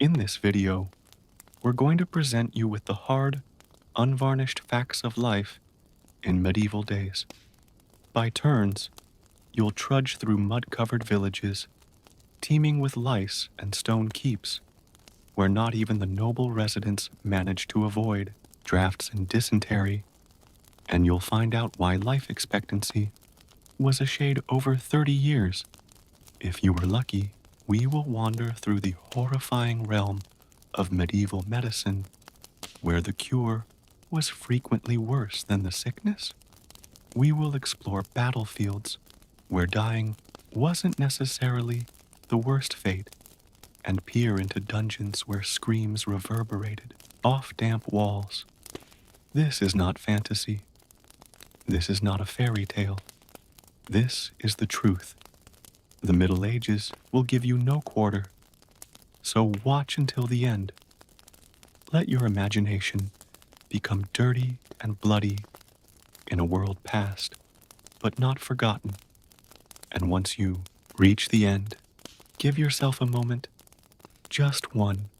In this video, we're going to present you with the hard, unvarnished facts of life in medieval days. By turns, you'll trudge through mud-covered villages, teeming with lice and stone keeps, where not even the noble residents manage to avoid drafts and dysentery, and you'll find out why life expectancy was a shade over 30 years. If you were lucky, we will wander through the horrifying realm of medieval medicine, where the cure was frequently worse than the sickness. We will explore battlefields where dying wasn't necessarily the worst fate, and peer into dungeons where screams reverberated off damp walls. This is not fantasy. This is not a fairy tale. This is the truth. The Middle Ages will give you no quarter, so watch until the end. Let your imagination become dirty and bloody in a world past, but not forgotten. And once you reach the end, give yourself a moment, just one,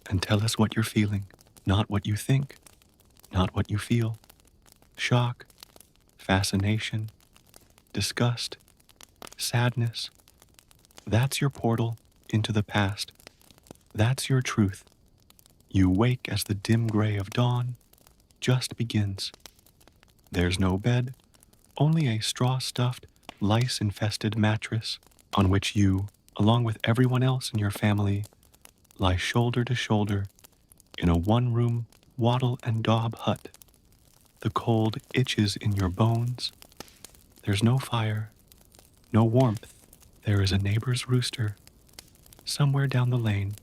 and tell us what you're feeling, not what you think, not what you feel. Shock, fascination, disgust, sadness. That's your portal into the past. That's your truth. You wake as the dim gray of dawn just begins. There's no bed, only a straw-stuffed, lice-infested mattress on which you, along with everyone else in your family, lie shoulder to shoulder in a one-room wattle and daub hut. The cold itches in your bones. There's no fire, no warmth. There is a neighbor's rooster somewhere down the lane,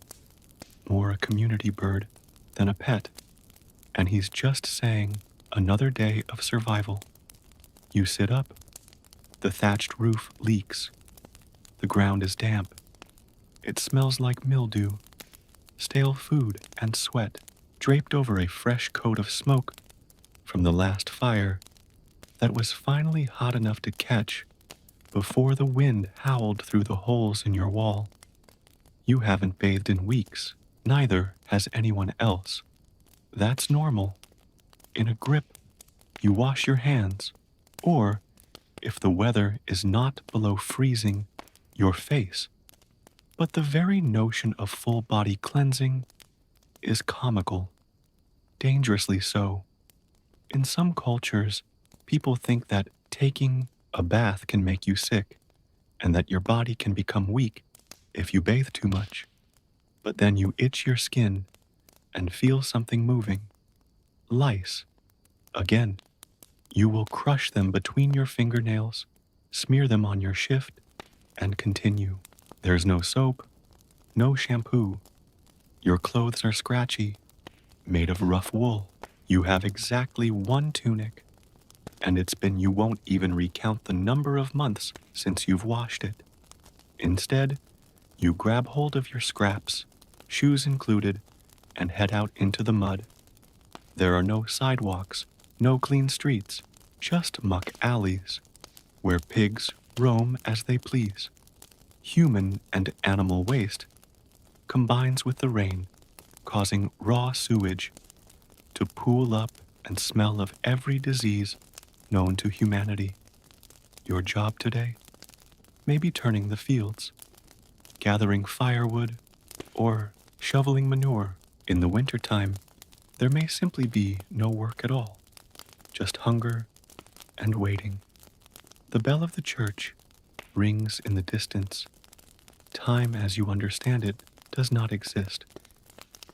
more a community bird than a pet, and he's just saying another day of survival. You sit up. The thatched roof leaks. The ground is damp. It smells like mildew, stale food and sweat draped over a fresh coat of smoke from the last fire that was finally hot enough to catch before the wind howled through the holes in your wall. You haven't bathed in weeks, neither has anyone else. That's normal. In a grip, you wash your hands, or, if the weather is not below freezing, your face. But the very notion of full-body cleansing is comical, dangerously so. In some cultures, people think that taking a bath can make you sick, and that your body can become weak if you bathe too much. But then you itch your skin and feel something moving. Lice. Again, you will crush them between your fingernails, smear them on your shift, and continue. There's no soap, no shampoo. Your clothes are scratchy, made of rough wool. You have exactly one tunic, and it's been you won't even recount the number of months since you've washed it. Instead, you grab hold of your scraps, shoes included, and head out into the mud. There are no sidewalks, no clean streets, just muck alleys, where pigs roam as they please. Human and animal waste combines with the rain, causing raw sewage to pool up and smell of every disease known to humanity. Your job today may be turning the fields, gathering firewood, or shoveling manure. In the wintertime, there may simply be no work at all, just hunger and waiting. The bell of the church rings in the distance. Time as you understand it does not exist.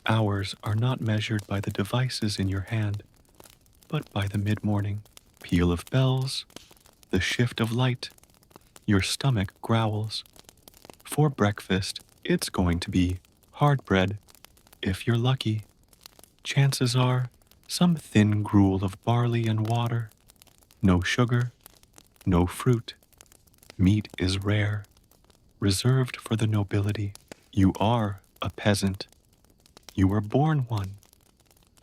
Hours are not measured by the devices in your hand, but by the mid-morning peal of bells, the shift of light. Your stomach growls. For breakfast, it's going to be hard bread, if you're lucky. Chances are some thin gruel of barley and water. No sugar, no fruit. Meat is rare, reserved for the nobility. You are a peasant. You were born one.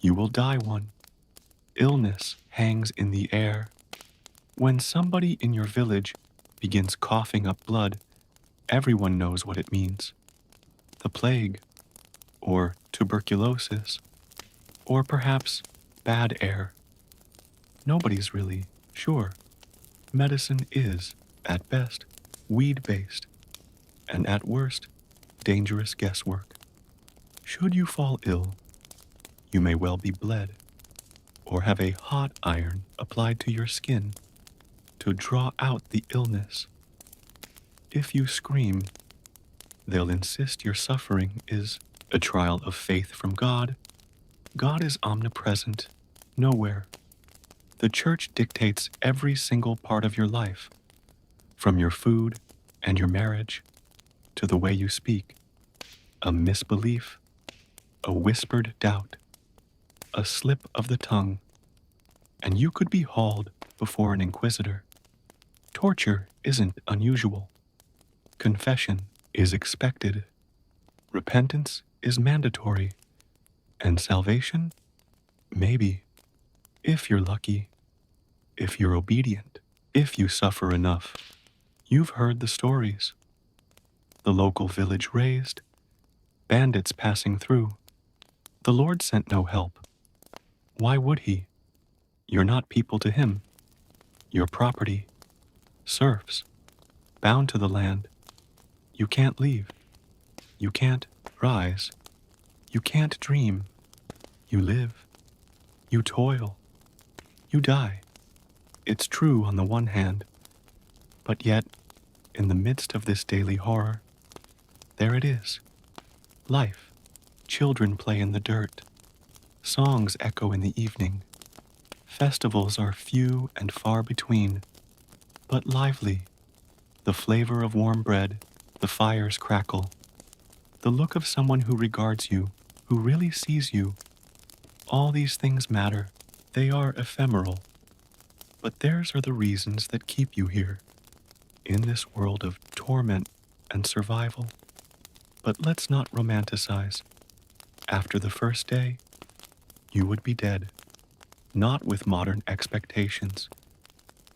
You will die one. Illness hangs in the air. When somebody in your village begins coughing up blood, everyone knows what it means. The plague. or tuberculosis, or perhaps bad air. Nobody's really sure. Medicine is, at best, weed-based, and at worst, dangerous guesswork. Should you fall ill, you may well be bled, or have a hot iron applied to your skin to draw out the illness. If you scream, they'll insist your suffering is a trial of faith from God. God is omnipresent, nowhere. The church dictates every single part of your life, from your food and your marriage to the way you speak. A misbelief, a whispered doubt, a slip of the tongue, and you could be hauled before an inquisitor. Torture isn't unusual. Confession is expected. Repentance is mandatory. And salvation? Maybe. If you're lucky. If you're obedient. If you suffer enough. You've heard the stories. The local village razed. Bandits passing through. The Lord sent no help. Why would he? You're not people to him. You're property. Serfs. Bound to the land. You can't leave. You can't rise. You can't dream. You live. You toil. You die. It's true on the one hand, but yet, in the midst of this daily horror, there it is. Life. Children play in the dirt. Songs echo in the evening. Festivals are few and far between, but lively. The flavor of warm bread, the fires crackle. The look of someone who regards you, who really sees you. All these things matter. They are ephemeral. But theirs are the reasons that keep you here, in this world of torment and survival. But let's not romanticize. After the first day, you would be dead. Not with modern expectations.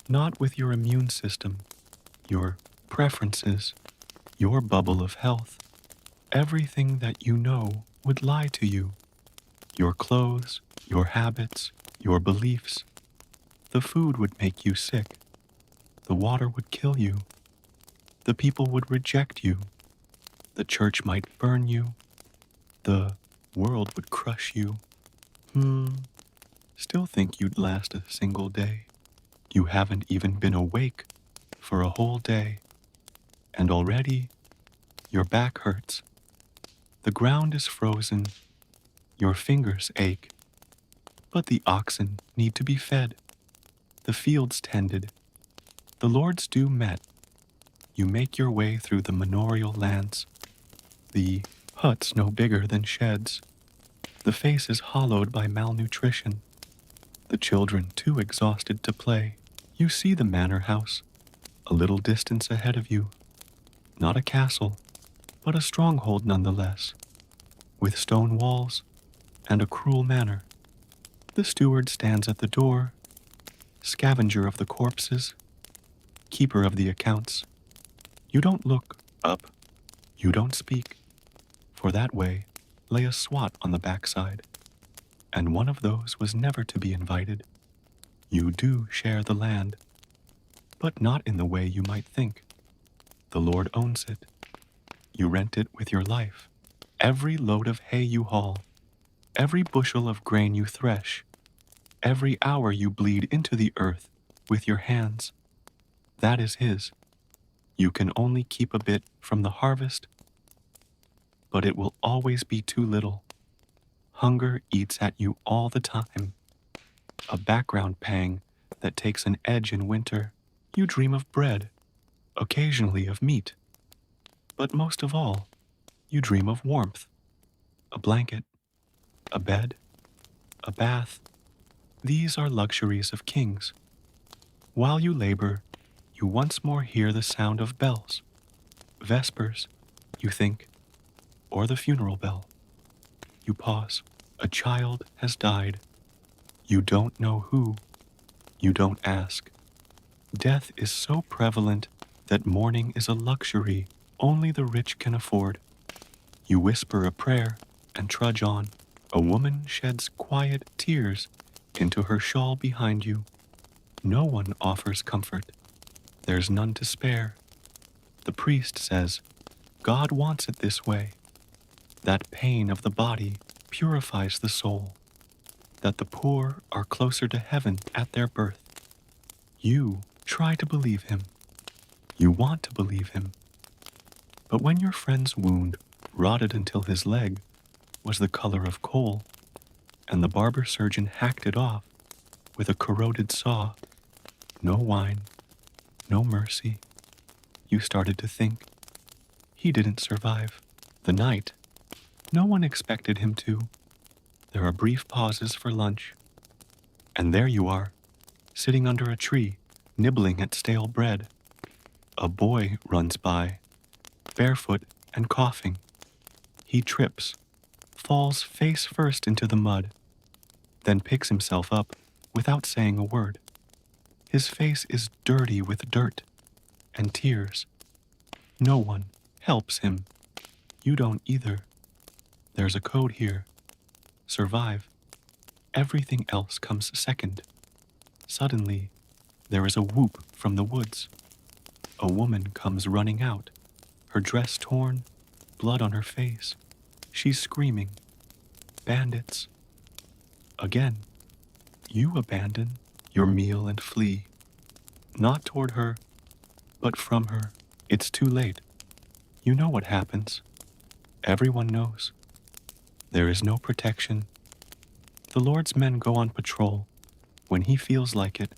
Not with your immune system, your preferences, your bubble of health. Everything that you know would lie to you. Your clothes, your habits, your beliefs. The food would make you sick. The water would kill you. The people would reject you. The church might burn you. The world would crush you. Still think you'd last a single day. You haven't even been awake for a whole day. And already, your back hurts. The ground is frozen. Your fingers ache. But the oxen need to be fed. The fields tended. The Lord's due met. You make your way through the manorial lands. The huts no bigger than sheds. The face is hollowed by malnutrition. The children too exhausted to play. You see the manor house, a little distance ahead of you. Not a castle, but a stronghold nonetheless, with stone walls and a cruel manor. The steward stands at the door, scavenger of the corpses, keeper of the accounts. You don't look up, you don't speak, for that way lay a SWAT on the backside, and one of those was never to be invited. You do share the land, but not in the way you might think. The Lord owns it. You rent it with your life. Every load of hay you haul, every bushel of grain you thresh, every hour you bleed into the earth with your hands, that is his. You can only keep a bit from the harvest, but it will always be too little. Hunger eats at you all the time. A background pang that takes an edge in winter. You dream of bread, occasionally of meat. But most of all, you dream of warmth. A blanket, a bed, a bath. These are luxuries of kings. While you labor, you once more hear the sound of bells. Vespers, you think, or the funeral bell. You pause. A child has died. You don't know who. You don't ask. Death is so prevalent that mourning is a luxury only the rich can afford. You whisper a prayer, and trudge on. A woman sheds quiet tears into her shawl behind you. No one offers comfort. There's none to spare. The priest says, God wants it this way. That pain of the body purifies the soul. That the poor are closer to heaven at their birth. You try to believe him. You want to believe him. But when your friend's wound rotted until his leg was the color of coal, and the barber surgeon hacked it off with a corroded saw, no wine, no mercy, you started to think, he didn't survive. The night, no one expected him to. There are brief pauses for lunch. And there you are, sitting under a tree, nibbling at stale bread. A boy runs by, barefoot and coughing. He trips, falls face first into the mud, then picks himself up without saying a word. His face is dirty with dirt and tears. No one helps him. You don't either. There's a code here. Survive. Everything else comes second. Suddenly, there is a whoop from the woods. A woman comes running out, her dress torn, blood on her face. She's screaming. Bandits. Again, you abandon your meal and flee. Not toward her, but from her. It's too late. You know what happens. Everyone knows. There is no protection. The Lord's men go on patrol when he feels like it,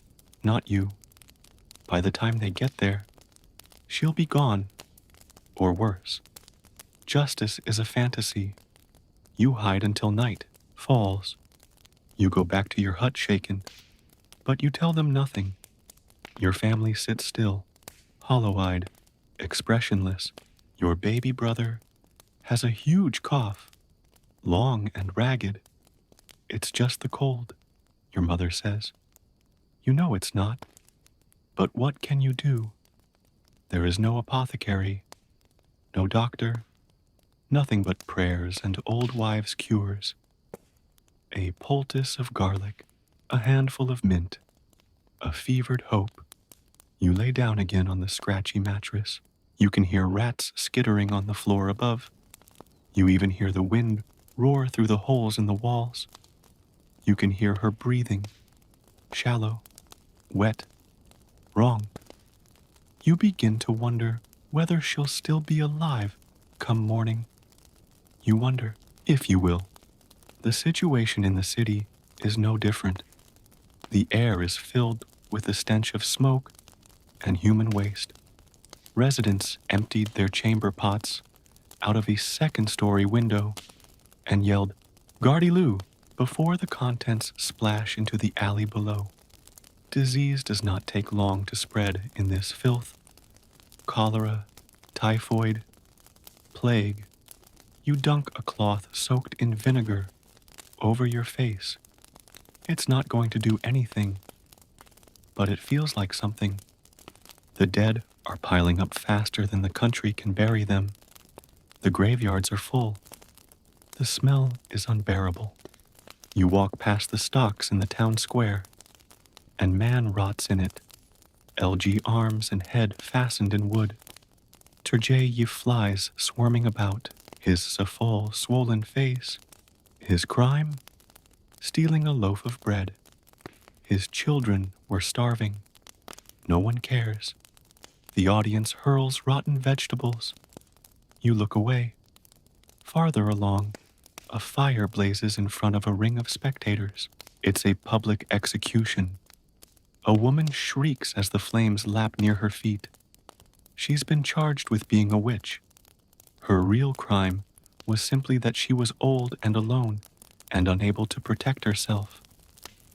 not you. By the time they get there, she'll be gone, or worse. Justice is a fantasy. You hide until night falls. You go back to your hut shaken, but you tell them nothing. Your family sits still, hollow-eyed, expressionless. Your baby brother has a huge cough, long and ragged. It's just the cold, your mother says. You know it's not. But what can you do? There is no apothecary, no doctor, nothing but prayers and old wives' cures. A poultice of garlic, a handful of mint, a fevered hope. You lay down again on the scratchy mattress. You can hear rats skittering on the floor above. You even hear the wind roar through the holes in the walls. You can hear her breathing, shallow, wet, wrong. You begin to wonder whether she'll still be alive come morning. You wonder, if you will. The situation in the city is no different. The air is filled with the stench of smoke and human waste. Residents emptied their chamber pots out of a second-story window and yelled, "Gardy-loo," before the contents splash into the alley below. Disease does not take long to spread in this filth. Cholera, typhoid, plague. You dunk a cloth soaked in vinegar over your face. It's not going to do anything, but it feels like something. The dead are piling up faster than the country can bury them. The graveyards are full. The smell is unbearable. You walk past the stocks in the town square, and man rots in it, LG arms and head fastened in wood. Turgeyev flies swarming about, his Safol swollen face. His crime? Stealing a loaf of bread. His children were starving. No one cares. The audience hurls rotten vegetables. You look away. Farther along, a fire blazes in front of a ring of spectators. It's a public execution. A woman shrieks as the flames lap near her feet. She's been charged with being a witch. Her real crime was simply that she was old and alone and unable to protect herself.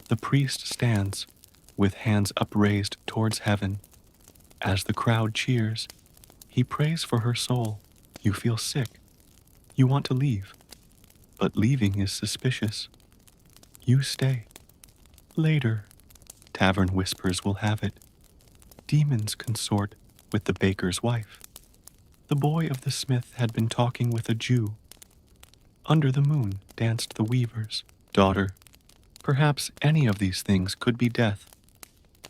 The priest stands, with hands upraised towards heaven. As the crowd cheers, he prays for her soul. You feel sick. You want to leave, but leaving is suspicious. You stay. Later, tavern whispers will have it. Demons consort with the baker's wife. The boy of the smith had been talking with a Jew. Under the moon danced the weavers. Daughter, perhaps any of these things could be death.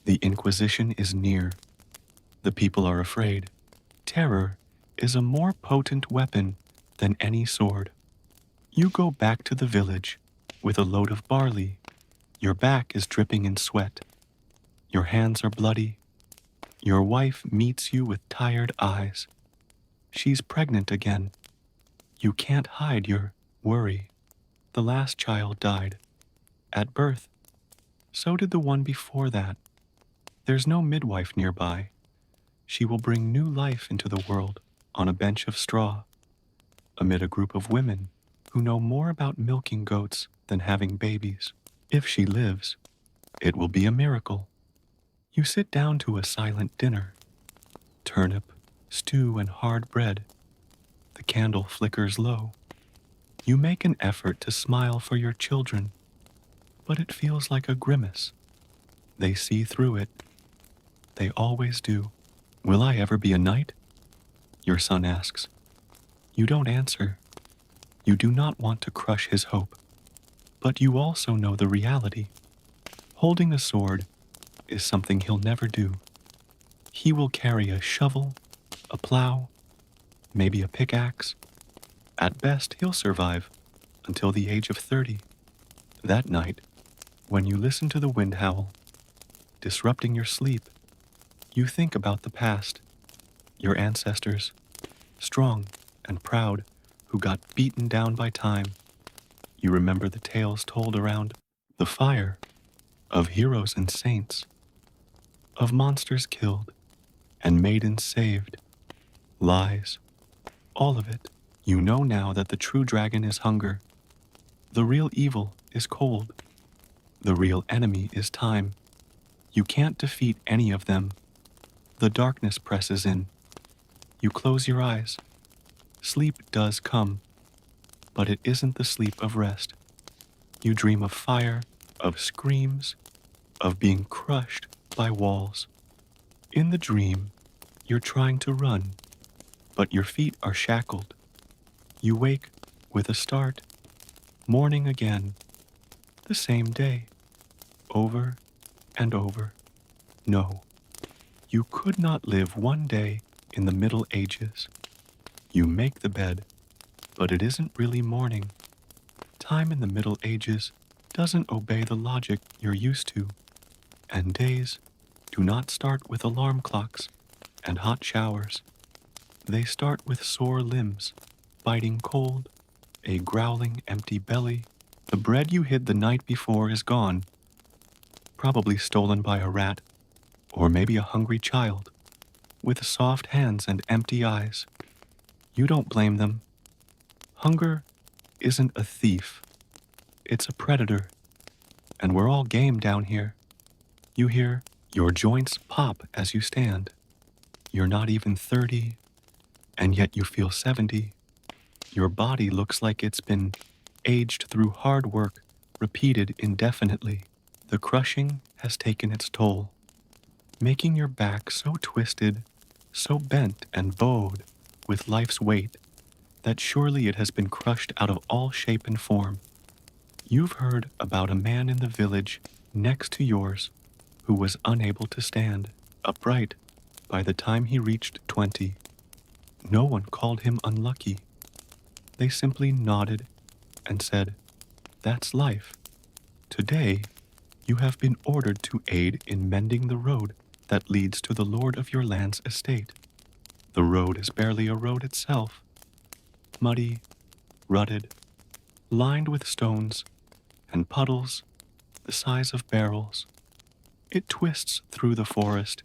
The Inquisition is near. The people are afraid. Terror is a more potent weapon than any sword. You go back to the village with a load of barley. Your back is dripping in sweat. Your hands are bloody. Your wife meets you with tired eyes. She's pregnant again. You can't hide your worry. The last child died at birth. So did the one before that. There's no midwife nearby. She will bring new life into the world on a bench of straw, amid a group of women who know more about milking goats than having babies. If she lives, it will be a miracle. You sit down to a silent dinner. Turnip, stew, and hard bread. The candle flickers low. You make an effort to smile for your children, but it feels like a grimace. They see through it. They always do. Will I ever be a knight? Your son asks. You don't answer. You do not want to crush his hope. But you also know the reality. Holding a sword is something he'll never do. He will carry a shovel, a plow, maybe a pickaxe. At best, he'll survive until the age of 30. That night, when you listen to the wind howl, disrupting your sleep, you think about the past, your ancestors, strong and proud, who got beaten down by time. You remember the tales told around the fire of heroes and saints, of monsters killed and maidens saved, lies, all of it. You know now that the true dragon is hunger. The real evil is cold. The real enemy is time. You can't defeat any of them. The darkness presses in. You close your eyes. Sleep does come, but it isn't the sleep of rest. You dream of fire, of screams, of being crushed by walls. In the dream, you're trying to run, but your feet are shackled. You wake with a start, morning again, the same day, over and over. No, you could not live one day in the Middle Ages. You make the bed, but it isn't really morning. Time in the Middle Ages doesn't obey the logic you're used to, and days do not start with alarm clocks and hot showers. They start with sore limbs, biting cold, a growling empty belly. The bread you hid the night before is gone, probably stolen by a rat, or maybe a hungry child, with soft hands and empty eyes. You don't blame them. Hunger isn't a thief. It's a predator, and we're all game down here. You hear your joints pop as you stand. You're not even 30, and yet you feel 70. Your body looks like it's been aged through hard work, repeated indefinitely. The crushing has taken its toll, making your back so twisted, so bent and bowed with life's weight, that surely it has been crushed out of all shape and form. You've heard about a man in the village next to yours who was unable to stand upright by the time he reached 20. No one called him unlucky. They simply nodded and said, "That's life." Today, you have been ordered to aid in mending the road that leads to the lord of your land's estate. The road is barely a road itself, muddy, rutted, lined with stones and puddles the size of barrels. It twists through the forest,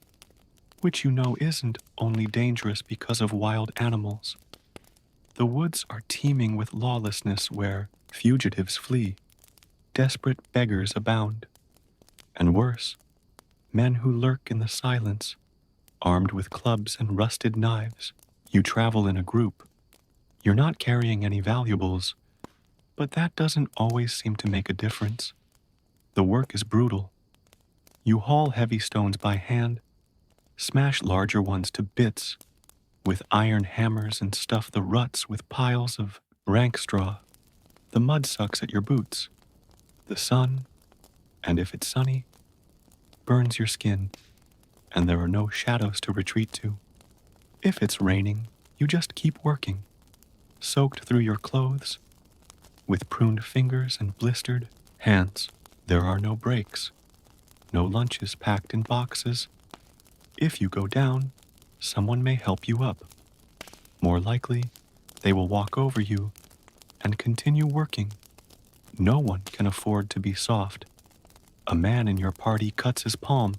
which you know isn't only dangerous because of wild animals. The woods are teeming with lawlessness where fugitives flee, desperate beggars abound, and worse, men who lurk in the silence, armed with clubs and rusted knives. You travel in a group. You're not carrying any valuables, but that doesn't always seem to make a difference. The work is brutal. You haul heavy stones by hand, smash larger ones to bits with iron hammers, and stuff the ruts with piles of rank straw. The mud sucks at your boots. The sun, and if it's sunny, burns your skin, and there are no shadows to retreat to. If it's raining, you just keep working, soaked through your clothes, with pruned fingers and blistered hands. There are no breaks, no lunches packed in boxes. If you go down, someone may help you up. More likely, they will walk over you and continue working. No one can afford to be soft. A man in your party cuts his palm.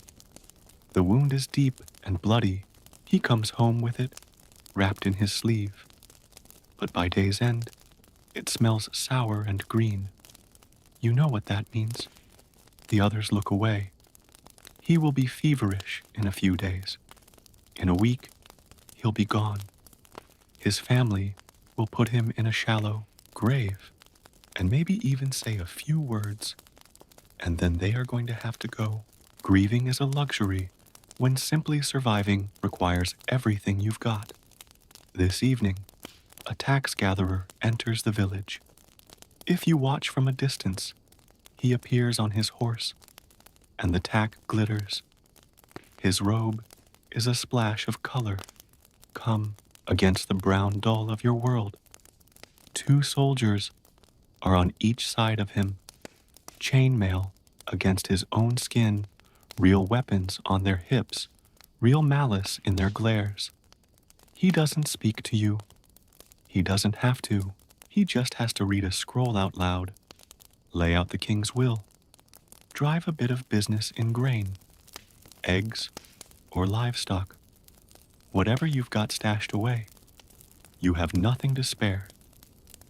The wound is deep and bloody. He comes home with it, wrapped in his sleeve. But by day's end, it smells sour and green. You know what that means. The others look away. He will be feverish in a few days. In a week, he'll be gone. His family will put him in a shallow grave and maybe even say a few words, and then they are going to have to go. Grieving is a luxury when simply surviving requires everything you've got. This evening, a tax gatherer enters the village. If you watch from a distance, he appears on his horse, and the tack glitters. His robe is a splash of color. Come against the brown dull of your world. 2 soldiers are on each side of him. Chainmail against his own skin, real weapons on their hips, real malice in their glares. He doesn't speak to you. He doesn't have to. He just has to read a scroll out loud, lay out the king's will, drive a bit of business in grain, eggs, or livestock. Whatever you've got stashed away, you have nothing to spare.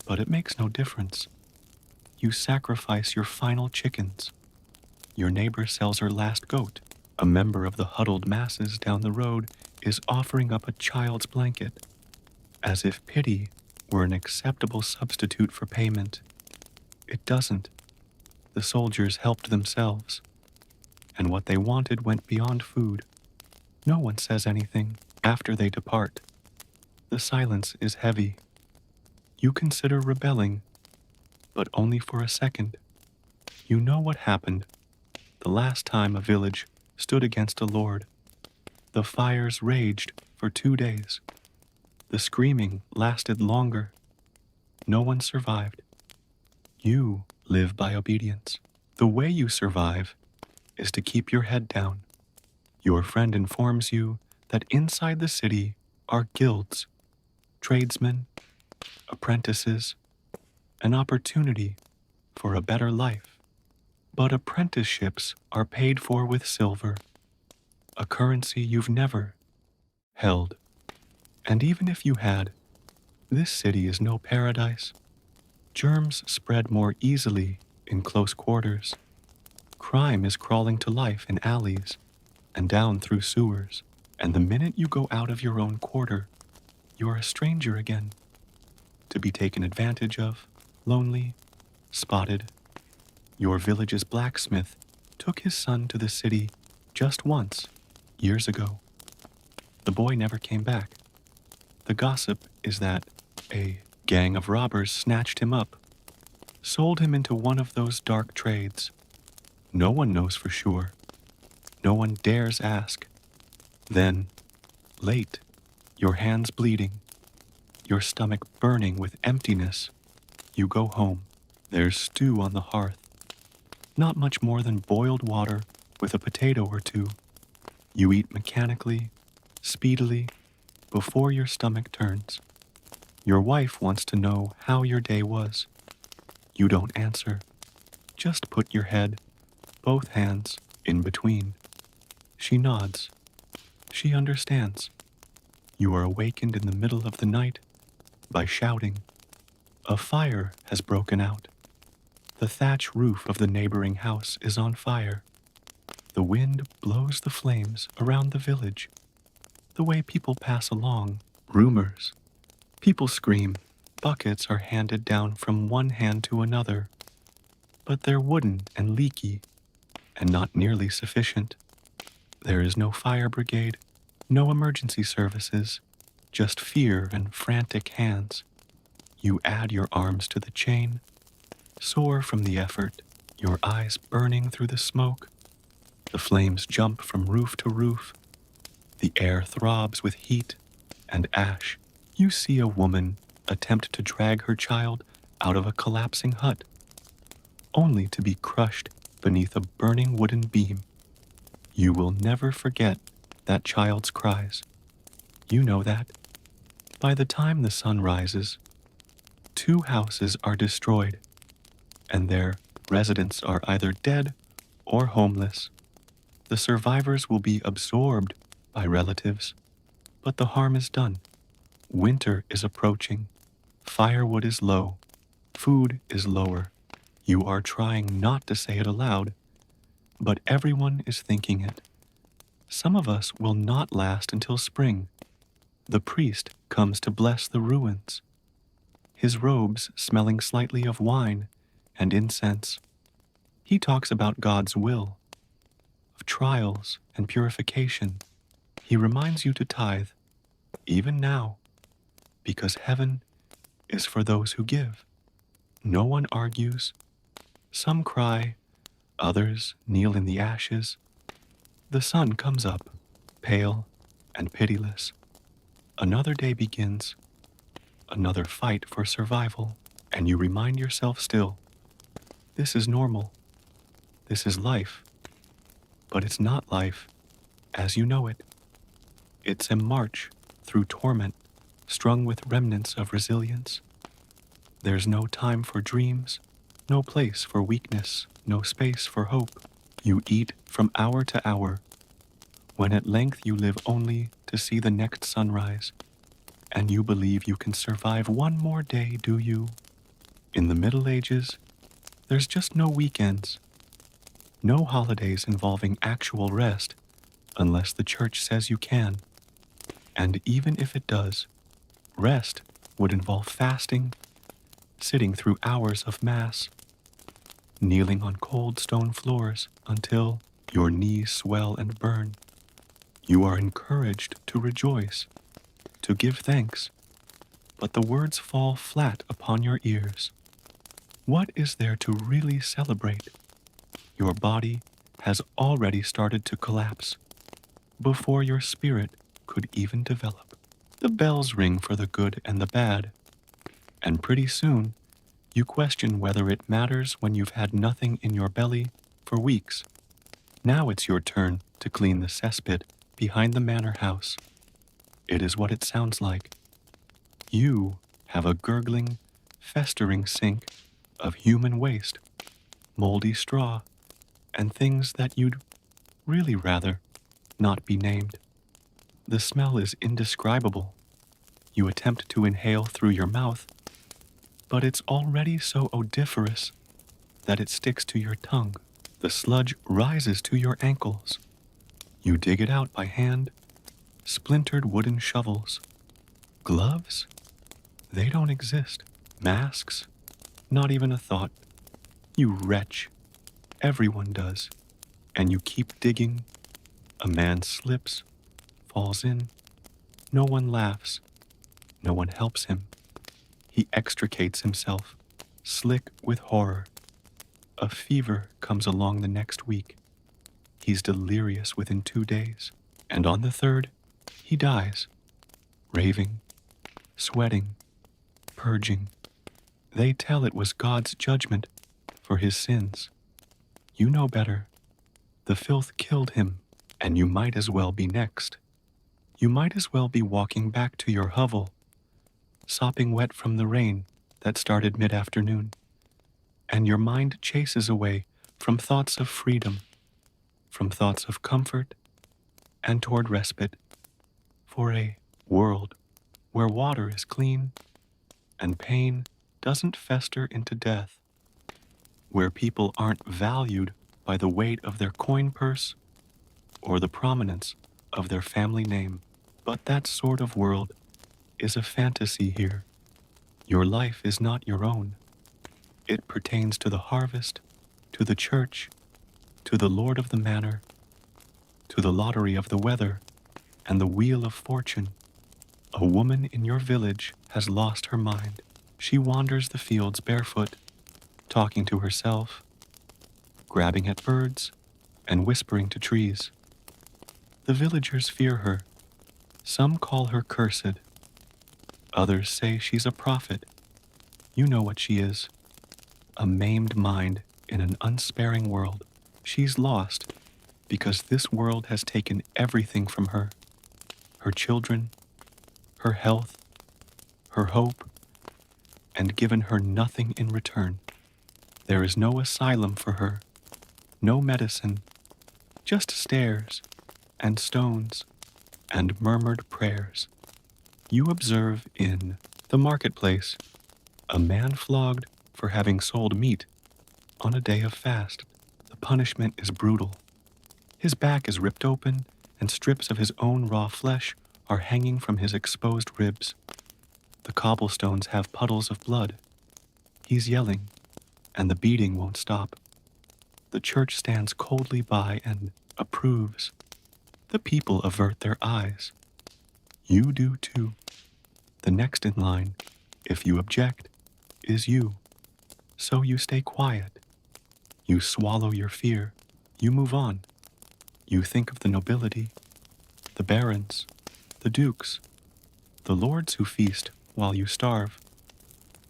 But it makes no difference. You sacrifice your final chickens. Your neighbor sells her last goat. A member of the huddled masses down the road is offering up a child's blanket, as if pity were an acceptable substitute for payment. It doesn't. The soldiers helped themselves, and what they wanted went beyond food. No one says anything after they depart. The silence is heavy. You consider rebelling, but only for a second. You know what happened the last time a village stood against a lord. The fires raged for 2 days. The screaming lasted longer. No one survived. You live by obedience. The way you survive is to keep your head down. Your friend informs you that inside the city are guilds, tradesmen, apprentices, an opportunity for a better life. But apprenticeships are paid for with silver, a currency you've never held. And even if you had, this city is no paradise. Germs spread more easily in close quarters. Crime is crawling to life in alleys and down through sewers. And the minute you go out of your own quarter, you're a stranger again, to be taken advantage of, lonely, spotted. Your village's blacksmith took his son to the city just once, years ago. The boy never came back. The gossip is that a gang of robbers snatched him up, sold him into one of those dark trades. No one knows for sure. No one dares ask. Then, late, your hands bleeding, your stomach burning with emptiness, you go home. There's stew on the hearth. Not much more than boiled water with a potato or two. You eat mechanically, speedily, before your stomach turns. Your wife wants to know how your day was. You don't answer. Just put your head, both hands, in between. She nods. She understands. You are awakened in the middle of the night by shouting. A fire has broken out. The thatch roof of the neighboring house is on fire. The wind blows the flames around the village. The way people pass along, rumors. People scream. Buckets are handed down from one hand to another. But they're wooden and leaky, and not nearly sufficient. There is no fire brigade, no emergency services, just fear and frantic hands. You add your arms to the chain, Sore from the effort, your eyes burning through the smoke. The flames jump from roof to roof. The air throbs with heat and ash. You see a woman attempt to drag her child out of a collapsing hut, only to be crushed beneath a burning wooden beam. You will never forget that child's cries. You know that. By the time the sun rises, 2 houses are destroyed, and their residents are either dead or homeless. The survivors will be absorbed by relatives, but the harm is done. Winter is approaching. Firewood is low. Food is lower. You are trying not to say it aloud, but everyone is thinking it. Some of us will not last until spring. The priest comes to bless the ruins, his robes smelling slightly of wine and incense. He talks about God's will, of trials and purification. He reminds you to tithe, even now, because heaven is for those who give. No one argues. Some cry, others kneel in the ashes. The sun comes up, pale and pitiless. Another day begins, another fight for survival, and you remind yourself still, this is normal, this is life, but it's not life as you know it. It's a march through torment, strung with remnants of resilience. There's no time for dreams, no place for weakness, no space for hope. You eat from hour to hour, when at length you live only to see the next sunrise, and you believe you can survive one more day, do you? In the Middle Ages, there's just no weekends, no holidays involving actual rest, unless the church says you can. And even if it does, rest would involve fasting, sitting through hours of Mass, kneeling on cold stone floors until your knees swell and burn. You are encouraged to rejoice, to give thanks, but the words fall flat upon your ears. What is there to really celebrate? Your body has already started to collapse before your spirit could even develop. The bells ring for the good and the bad, and pretty soon you question whether it matters when you've had nothing in your belly for weeks. Now it's your turn to clean the cesspit behind the manor house. It is what it sounds like. You have a gurgling, festering sink of human waste, moldy straw, and things that you'd really rather not be named. The smell is indescribable. You attempt to inhale through your mouth, but it's already so odoriferous that it sticks to your tongue. The sludge rises to your ankles. You dig it out by hand, splintered wooden shovels. Gloves? They don't exist. Masks? Not even a thought. You wretch. Everyone does. And you keep digging. A man slips, falls in. No one laughs. No one helps him. He extricates himself, slick with horror. A fever comes along the next week. He's delirious within 2 days. And on the 3rd, he dies, raving, sweating, purging. They tell it was God's judgment for his sins. You know better. The filth killed him, and you might as well be next. You might as well be walking back to your hovel, sopping wet from the rain that started mid-afternoon, and your mind chases away from thoughts of freedom, from thoughts of comfort, and toward respite, for a world where water is clean and pain doesn't fester into death, where people aren't valued by the weight of their coin purse or the prominence of their family name. But that sort of world is a fantasy here. Your life is not your own. It pertains to the harvest, to the church, to the lord of the manor, to the lottery of the weather, and the wheel of fortune. A woman in your village has lost her mind. She wanders the fields barefoot, talking to herself, grabbing at birds, and whispering to trees. The villagers fear her. Some call her cursed. Others say she's a prophet. You know what she is. A maimed mind in an unsparing world. She's lost because this world has taken everything from her. Her children, her health, her hope, and given her nothing in return. There is no asylum for her, no medicine, just stairs and stones and murmured prayers. You observe in the marketplace a man flogged for having sold meat on a day of fast. The punishment is brutal. His back is ripped open, and strips of his own raw flesh are hanging from his exposed ribs. The cobblestones have puddles of blood. He's yelling, and the beating won't stop. The church stands coldly by and approves. The people avert their eyes. You do too. The next in line, if you object, is you. So you stay quiet. You swallow your fear. You move on. You think of the nobility, the barons, the dukes, the lords who feast while you starve,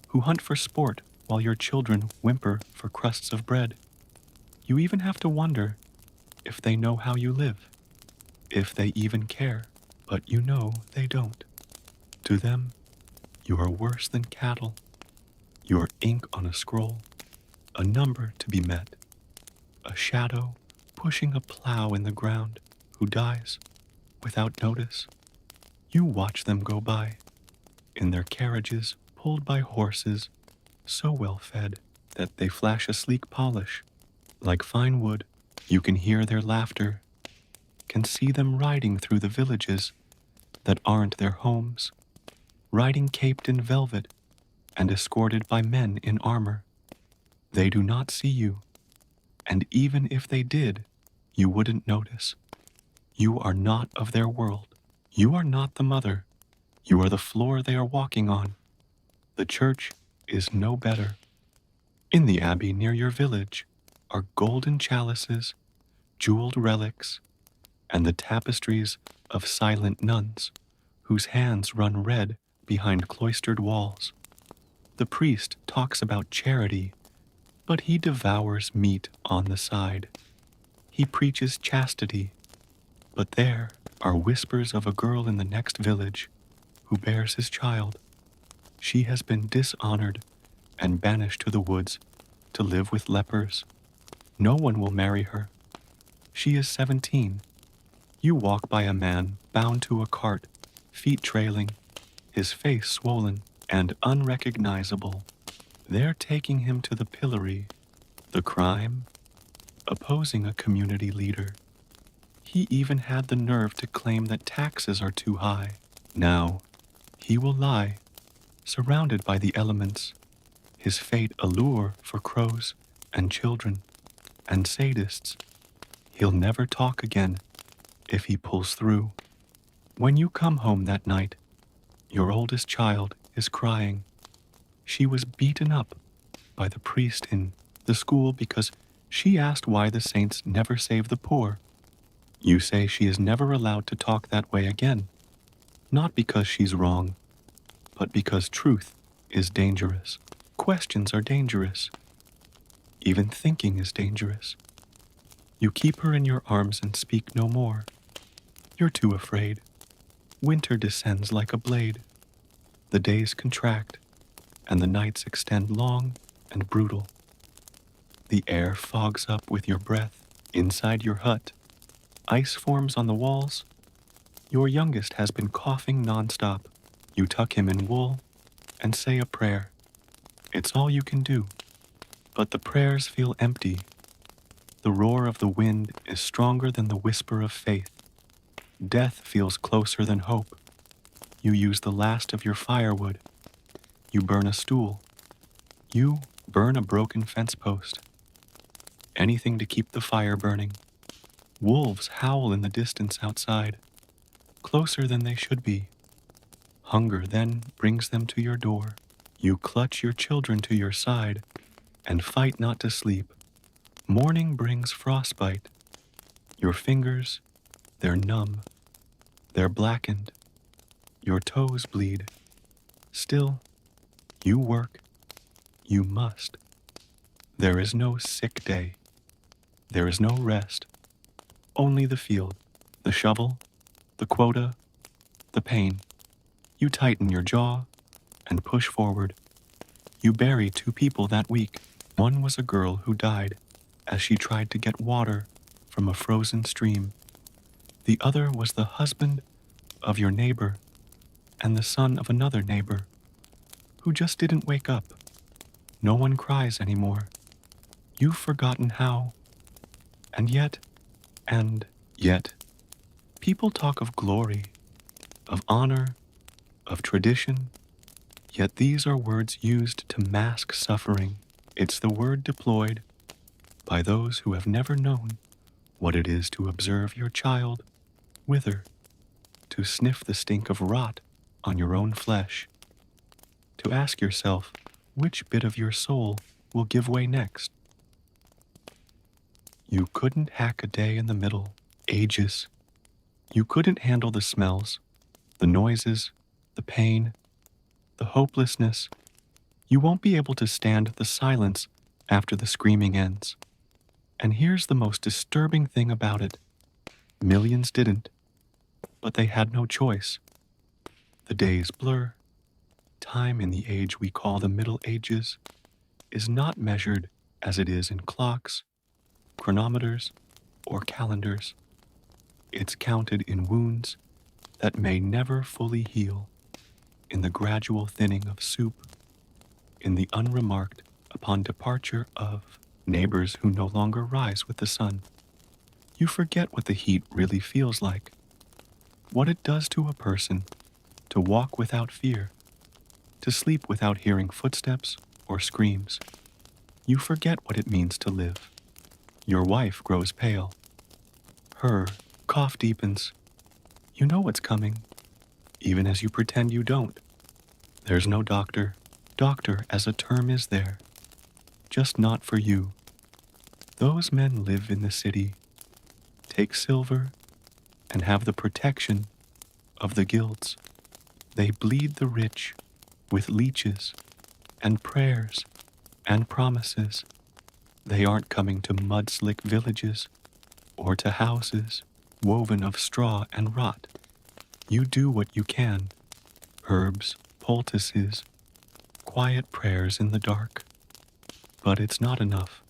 who hunt for sport while your children whimper for crusts of bread. You even have to wonder if they know how you live, if they even care, but you know they don't. To them, you are worse than cattle. You are ink on a scroll, a number to be met, a shadow pushing a plow in the ground who dies without notice. You watch them go by, in their carriages pulled by horses so well fed that they flash a sleek polish. Like fine wood, you can hear their laughter, can see them riding through the villages that aren't their homes, riding caped in velvet and escorted by men in armor. They do not see you, and even if they did, you wouldn't notice. You are not of their world. You are not the mother. You are the floor they are walking on. The church is no better. In the abbey near your village are golden chalices, jeweled relics, and the tapestries of silent nuns whose hands run red behind cloistered walls. The priest talks about charity, but he devours meat on the side. He preaches chastity, but there are whispers of a girl in the next village who bears his child. She has been dishonored and banished to the woods to live with lepers. No one will marry her. She is 17. You walk by a man bound to a cart, feet trailing, his face swollen and unrecognizable. They're taking him to the pillory. The crime? Opposing a community leader. He even had the nerve to claim that taxes are too high. Now, he will lie, surrounded by the elements, his fate a lure for crows and children and sadists. He'll never talk again if he pulls through. When you come home that night, your oldest child is crying. She was beaten up by the priest in the school because she asked why the saints never save the poor. You say she is never allowed to talk that way again, not because she's wrong, but because truth is dangerous. Questions are dangerous. Even thinking is dangerous. You keep her in your arms and speak no more. You're too afraid. Winter descends like a blade. The days contract, and the nights extend long and brutal. The air fogs up with your breath. Inside your hut, ice forms on the walls. Your youngest has been coughing nonstop. You tuck him in wool and say a prayer. It's all you can do. But the prayers feel empty. The roar of the wind is stronger than the whisper of faith. Death feels closer than hope. You use the last of your firewood. You burn a stool. You burn a broken fence post. Anything to keep the fire burning. Wolves howl in the distance outside, closer than they should be. Hunger then brings them to your door. You clutch your children to your side. and fight not to sleep. Morning brings frostbite. Your fingers, they're numb, they're blackened, your toes bleed. Still, you work, you must. There is no sick day. There is no rest. Only the field, the shovel, the quota, the pain. You tighten your jaw and push forward. You bury 2 people that week. One was a girl who died as she tried to get water from a frozen stream. The other was the husband of your neighbor and the son of another neighbor who just didn't wake up. No one cries anymore. You've forgotten how. And yet, people talk of glory, of honor, of tradition, yet these are words used to mask suffering. It's the word deployed by those who have never known what it is to observe your child wither, to sniff the stink of rot on your own flesh, to ask yourself which bit of your soul will give way next. You couldn't hack a day in the middle, ages. You couldn't handle the smells, the noises, the pain, the hopelessness. You won't be able to stand the silence after the screaming ends. And here's the most disturbing thing about it. Millions didn't, but they had no choice. The days blur. Time in the age we call the Middle Ages is not measured as it is in clocks, chronometers, or calendars. It's counted in wounds that may never fully heal, in the gradual thinning of soup, in the unremarked upon departure of neighbors who no longer rise with the sun. You forget what the heat really feels like, what it does to a person to walk without fear, to sleep without hearing footsteps or screams. You forget what it means to live. Your wife grows pale. Her cough deepens. You know what's coming, even as you pretend you don't. There's no doctor. Doctor as a term is there, just not for you. Those men live in the city, take silver, and have the protection of the guilds. They bleed the rich with leeches and prayers and promises. They aren't coming to mud-slick villages or to houses woven of straw and rot. You do what you can. Herbs, poultices, quiet prayers in the dark. But it's not enough.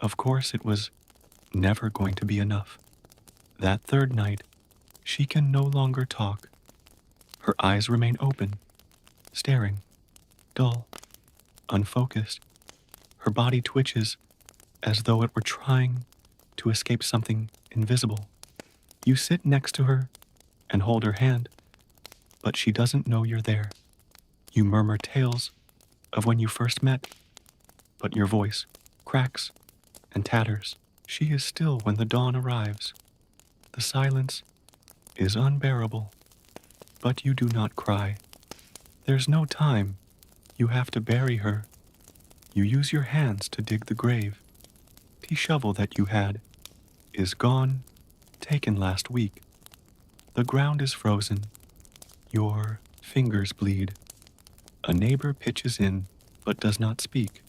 Of course it was never going to be enough. That third night, she can no longer talk. Her eyes remain open, staring, dull, unfocused. Her body twitches as though it were trying to escape something invisible. You sit next to her and hold her hand, but she doesn't know you're there. You murmur tales of when you first met, but your voice cracks and tatters. She is still when the dawn arrives. The silence is unbearable, but you do not cry. There's no time. You have to bury her. You use your hands to dig the grave. The shovel that you had is gone, taken last week. The ground is frozen. Your fingers bleed. A neighbor pitches in, but does not speak.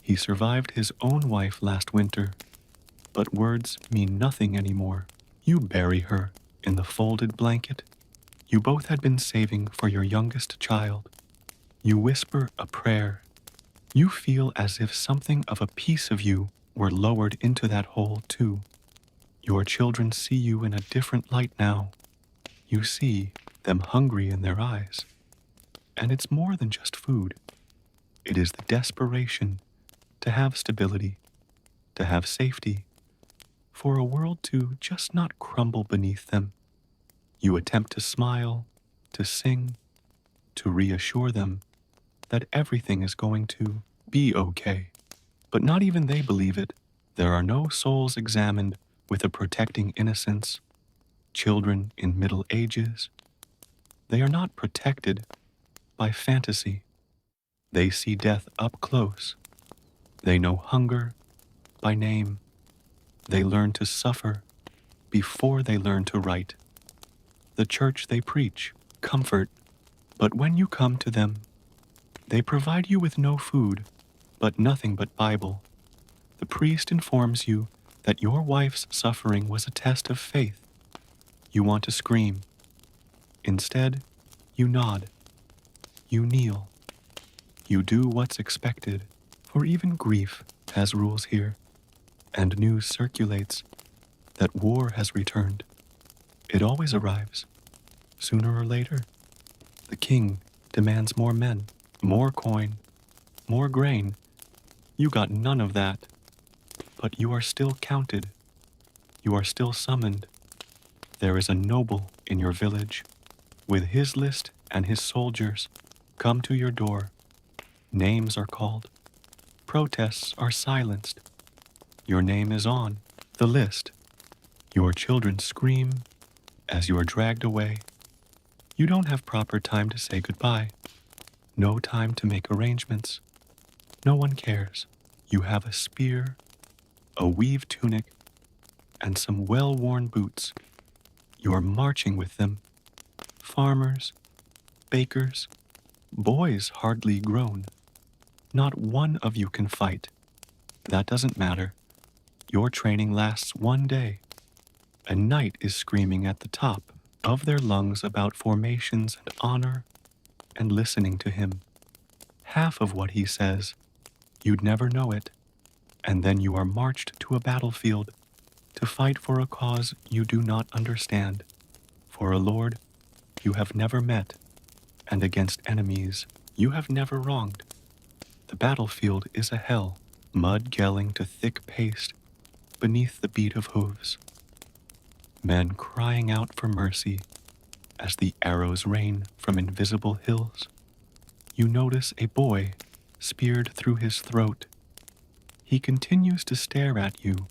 He survived his own wife last winter, but words mean nothing anymore. You bury her in the folded blanket you both had been saving for your youngest child. You whisper a prayer. You feel as if something of a piece of you were lowered into that hole too. Your children see you in a different light now. You see them hungry in their eyes. And it's more than just food. It is the desperation to have stability, to have safety, for a world to just not crumble beneath them. You attempt to smile, to sing, to reassure them that everything is going to be okay. But not even they believe it. There are no souls examined with a protecting innocence. Children in Middle Ages. They are not protected by fantasy. They see death up close. They know hunger by name. They learn to suffer before they learn to write. The church they preach, comfort, but when you come to them, they provide you with no food, but nothing but Bible. The priest informs you that your wife's suffering was a test of faith. You want to scream. Instead, you nod. You kneel. You do what's expected, for even grief has rules here, and news circulates that war has returned. It always arrives, sooner or later. The king demands more men, more coin, more grain. You got none of that, but you are still counted. You are still summoned. There is a noble in your village, with his list and his soldiers, come to your door. Names are called. Protests are silenced. Your name is on the list. Your children scream as you are dragged away. You don't have proper time to say goodbye. No time to make arrangements. No one cares. You have a spear, a weave tunic, and some well-worn boots. You are marching with them. Farmers, bakers, boys hardly grown. Not one of you can fight. That doesn't matter. Your training lasts one day. A knight is screaming at the top of their lungs about formations and honor, and listening to him. Half of what he says, you'd never know it, and then you are marched to a battlefield to fight for a cause you do not understand, for a lord you have never met, and against enemies you have never wronged. The battlefield is a hell, mud gelling to thick paste beneath the beat of hooves. Men crying out for mercy as the arrows rain from invisible hills. You notice a boy speared through his throat. He continues to stare at you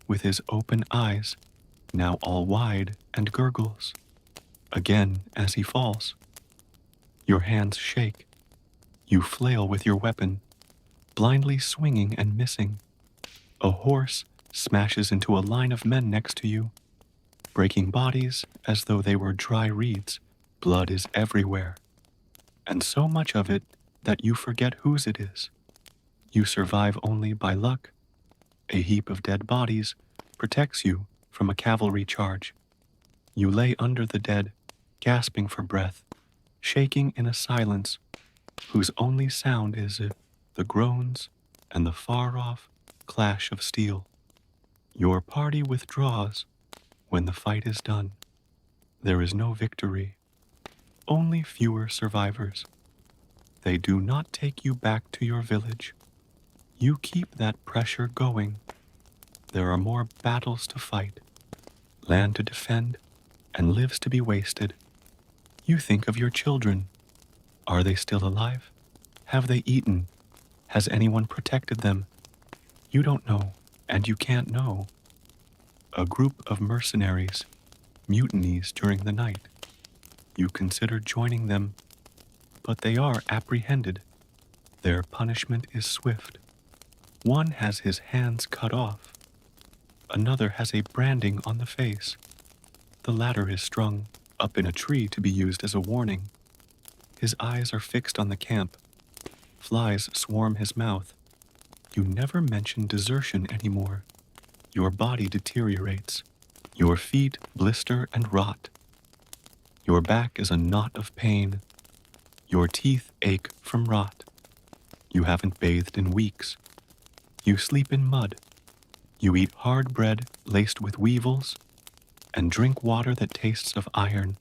with his open eyes, now all wide, and gurgles. Again as he falls. Your hands shake. You flail with your weapon, blindly swinging and missing. A horse smashes into a line of men next to you, breaking bodies as though they were dry reeds. Blood is everywhere, and so much of it that you forget whose it is. You survive only by luck. A heap of dead bodies protects you from a cavalry charge. You lay under the dead, gasping for breath, shaking in a silence whose only sound is the groans and the far-off clash of steel. Your party withdraws when the fight is done. There is no victory, only fewer survivors. They do not take you back to your village. You keep that pressure going. There are more battles to fight, land to defend, and lives to be wasted. You think of your children. Are they still alive? Have they eaten? Has anyone protected them? You don't know, and you can't know. A group of mercenaries mutinies during the night. You consider joining them, but they are apprehended. Their punishment is swift. One has his hands cut off. Another has a branding on the face. The latter is strung up in a tree to be used as a warning. His eyes are fixed on the camp. Flies swarm his mouth. You never mention desertion anymore. Your body deteriorates. Your feet blister and rot. Your back is a knot of pain. Your teeth ache from rot. You haven't bathed in weeks. You sleep in mud. You eat hard bread laced with weevils and drink water that tastes of iron.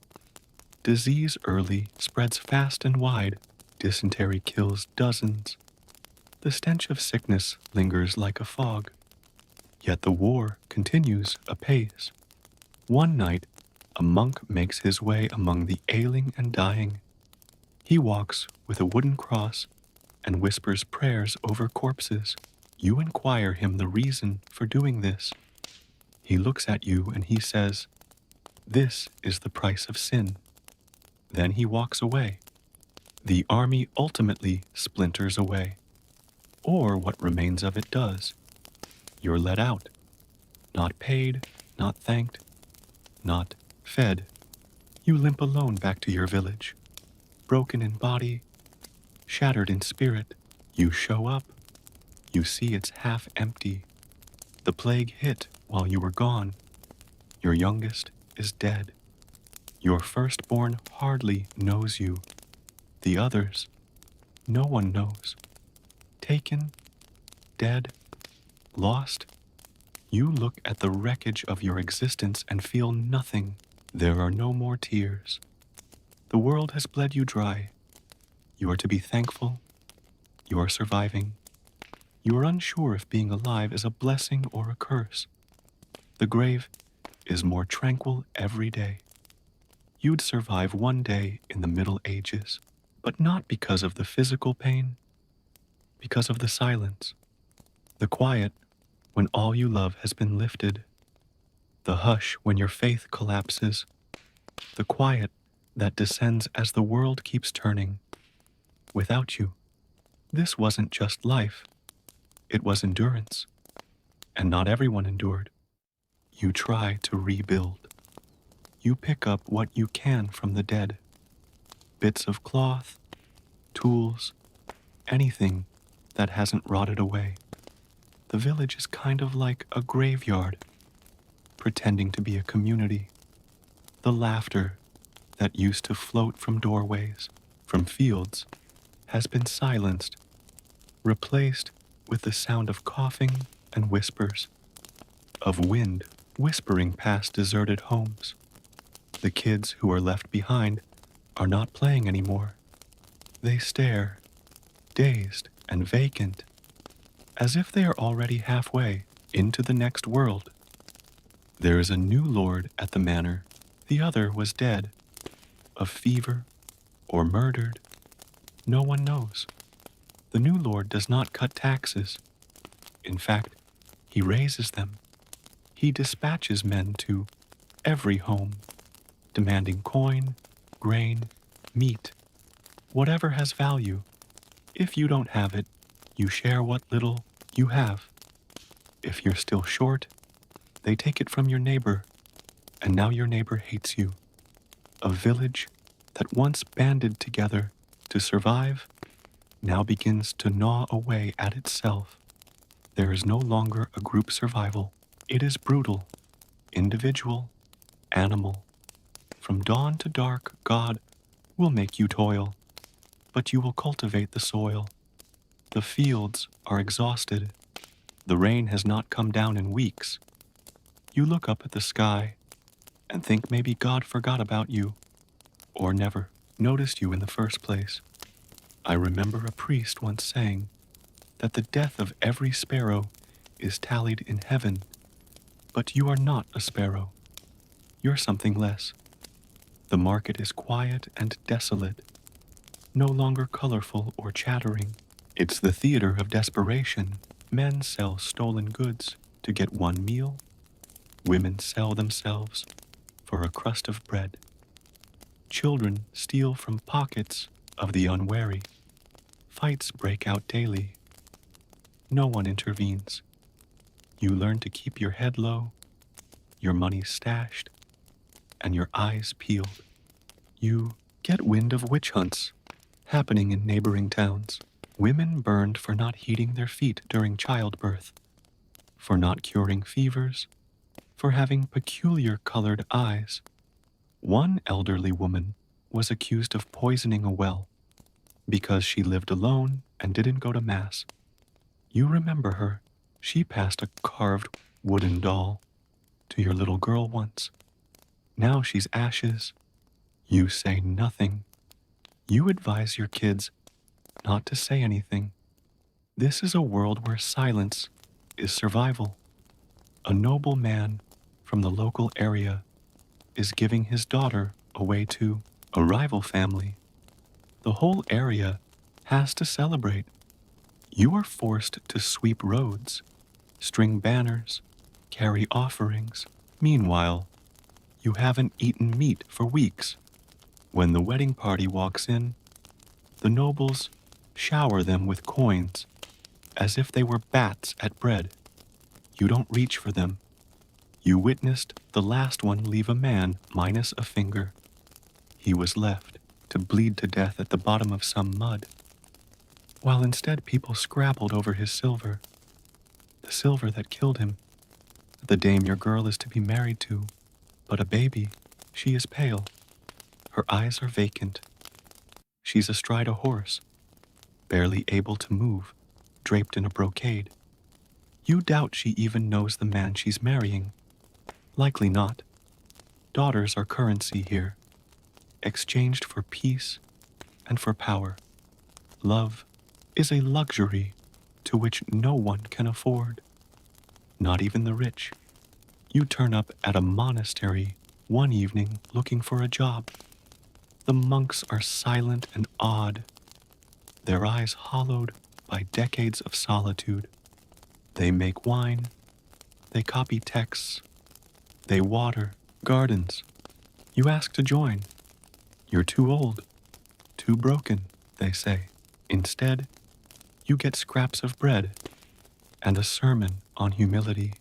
Disease early spreads fast and wide. Dysentery kills dozens. The stench of sickness lingers like a fog. Yet the war continues apace. One night, a monk makes his way among the ailing and dying. He walks with a wooden cross and whispers prayers over corpses. You inquire him the reason for doing this. He looks at you and he says, "This is the price of sin." Then he walks away. The army ultimately splinters away. or what remains of it does. You're let out, not paid, not thanked, not fed. You limp alone back to your village, broken in body, shattered in spirit. You show up, you see it's half empty. The plague hit while you were gone. Your youngest is dead. Your firstborn hardly knows you. The others, no one knows. Taken, dead, lost. You look at the wreckage of your existence and feel nothing. There are no more tears. The world has bled you dry. You are to be thankful. You are surviving. You are unsure if being alive is a blessing or a curse. The grave is more tranquil every day. You'd survive one day in the Middle Ages, but not because of the physical pain, because of the silence, the quiet when all you love has been lifted, the hush when your faith collapses, the quiet that descends as the world keeps turning. Without you, this wasn't just life, it was endurance, and not everyone endured. You try to rebuild. You pick up what you can from the dead, bits of cloth, tools, anything that hasn't rotted away. The village is kind of like a graveyard, pretending to be a community. The laughter that used to float from doorways, from fields, has been silenced, replaced with the sound of coughing and whispers, of wind whispering past deserted homes. The kids who are left behind are not playing anymore. They stare, dazed and vacant, as if they are already halfway into the next world. There is a new lord at the manor. The other was dead, of fever or murdered. No one knows. The new lord does not cut taxes. In fact, he raises them. He dispatches men to every home, demanding coin, grain, meat, whatever has value. If you don't have it, you share what little you have. If you're still short, they take it from your neighbor, and now your neighbor hates you. A village that once banded together to survive now begins to gnaw away at itself. There is no longer a group survival. It is brutal, individual, animal. From dawn to dark, God will make you toil, but you will cultivate the soil. The fields are exhausted. The rain has not come down in weeks. You look up at the sky and think maybe God forgot about you, or never noticed you in the first place. I remember a priest once saying that the death of every sparrow is tallied in heaven, but you are not a sparrow. You're something less. The market is quiet and desolate, no longer colorful or chattering. It's the theater of desperation. Men sell stolen goods to get one meal. Women sell themselves for a crust of bread. Children steal from pockets of the unwary. Fights break out daily. No one intervenes. You learn to keep your head low, your money stashed, and your eyes peeled. You get wind of witch hunts happening in neighboring towns. Women burned for not heating their feet during childbirth, for not curing fevers, for having peculiar colored eyes. One elderly woman was accused of poisoning a well because she lived alone and didn't go to Mass. You remember her. She passed a carved wooden doll to your little girl once. Now she's ashes. You say nothing. You advise your kids not to say anything. This is a world where silence is survival. A noble man from the local area is giving his daughter away to a rival family. The whole area has to celebrate. You are forced to sweep roads, string banners, carry offerings. Meanwhile, you haven't eaten meat for weeks. When the wedding party walks in, the nobles shower them with coins as if they were bats at bread. You don't reach for them. You witnessed the last one leave a man minus a finger. He was left to bleed to death at the bottom of some mud, while instead people scrabbled over his silver, the silver that killed him. The dame your girl is to be married to, but a baby, she is pale. Her eyes are vacant. She's astride a horse, barely able to move, draped in a brocade. You doubt she even knows the man she's marrying. Likely not. Daughters are currency here, exchanged for peace and for power. Love is a luxury to which no one can afford, not even the rich. You turn up at a monastery one evening looking for a job. The monks are silent and odd, their eyes hollowed by decades of solitude. They make wine, they copy texts, they water gardens. You ask to join. You're too old, too broken, they say. Instead, you get scraps of bread and a sermon on humility.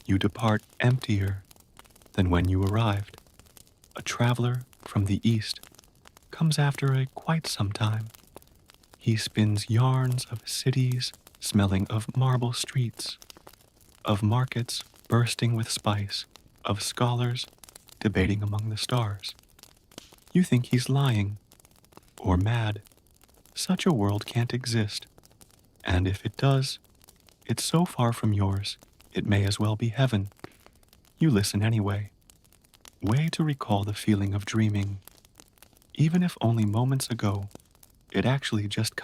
You depart emptier than when you arrived. A traveler from the east comes after quite some time. He spins yarns of cities smelling of marble streets, of markets bursting with spice, of scholars debating among the stars. You think he's lying or mad. Such a world can't exist, and if it does, it's so far from yours, it may as well be heaven. You listen anyway. Way to recall the feeling of dreaming. Even if only moments ago, it actually just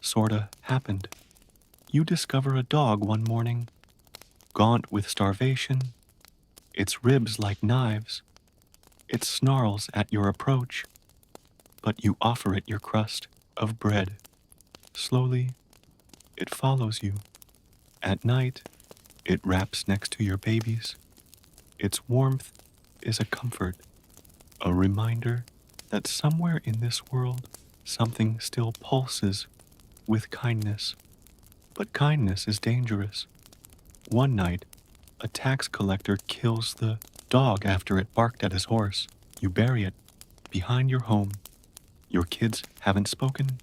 sorta happened. You discover a dog one morning, gaunt with starvation, its ribs like knives. It snarls at your approach, but you offer it your crust of bread. Slowly, it follows you. At night, it wraps next to your babies. Its warmth is a comfort, a reminder that somewhere in this world something still pulses with kindness. But kindness is dangerous. One night, a tax collector kills the dog after it barked at his horse. You bury it behind your home. Your kids haven't spoken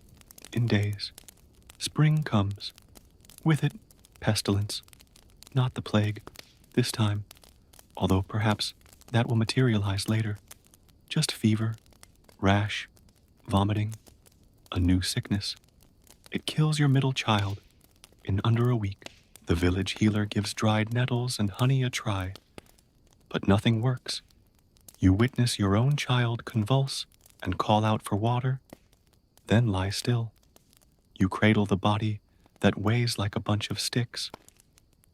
in days. Spring comes. With it, pestilence. Not the plague, this time, although perhaps that will materialize later. Just fever, rash, vomiting, a new sickness. It kills your middle child in under a week. The village healer gives dried nettles and honey a try, but nothing works. You witness your own child convulse and call out for water, then lie still. You cradle the body that weighs like a bunch of sticks.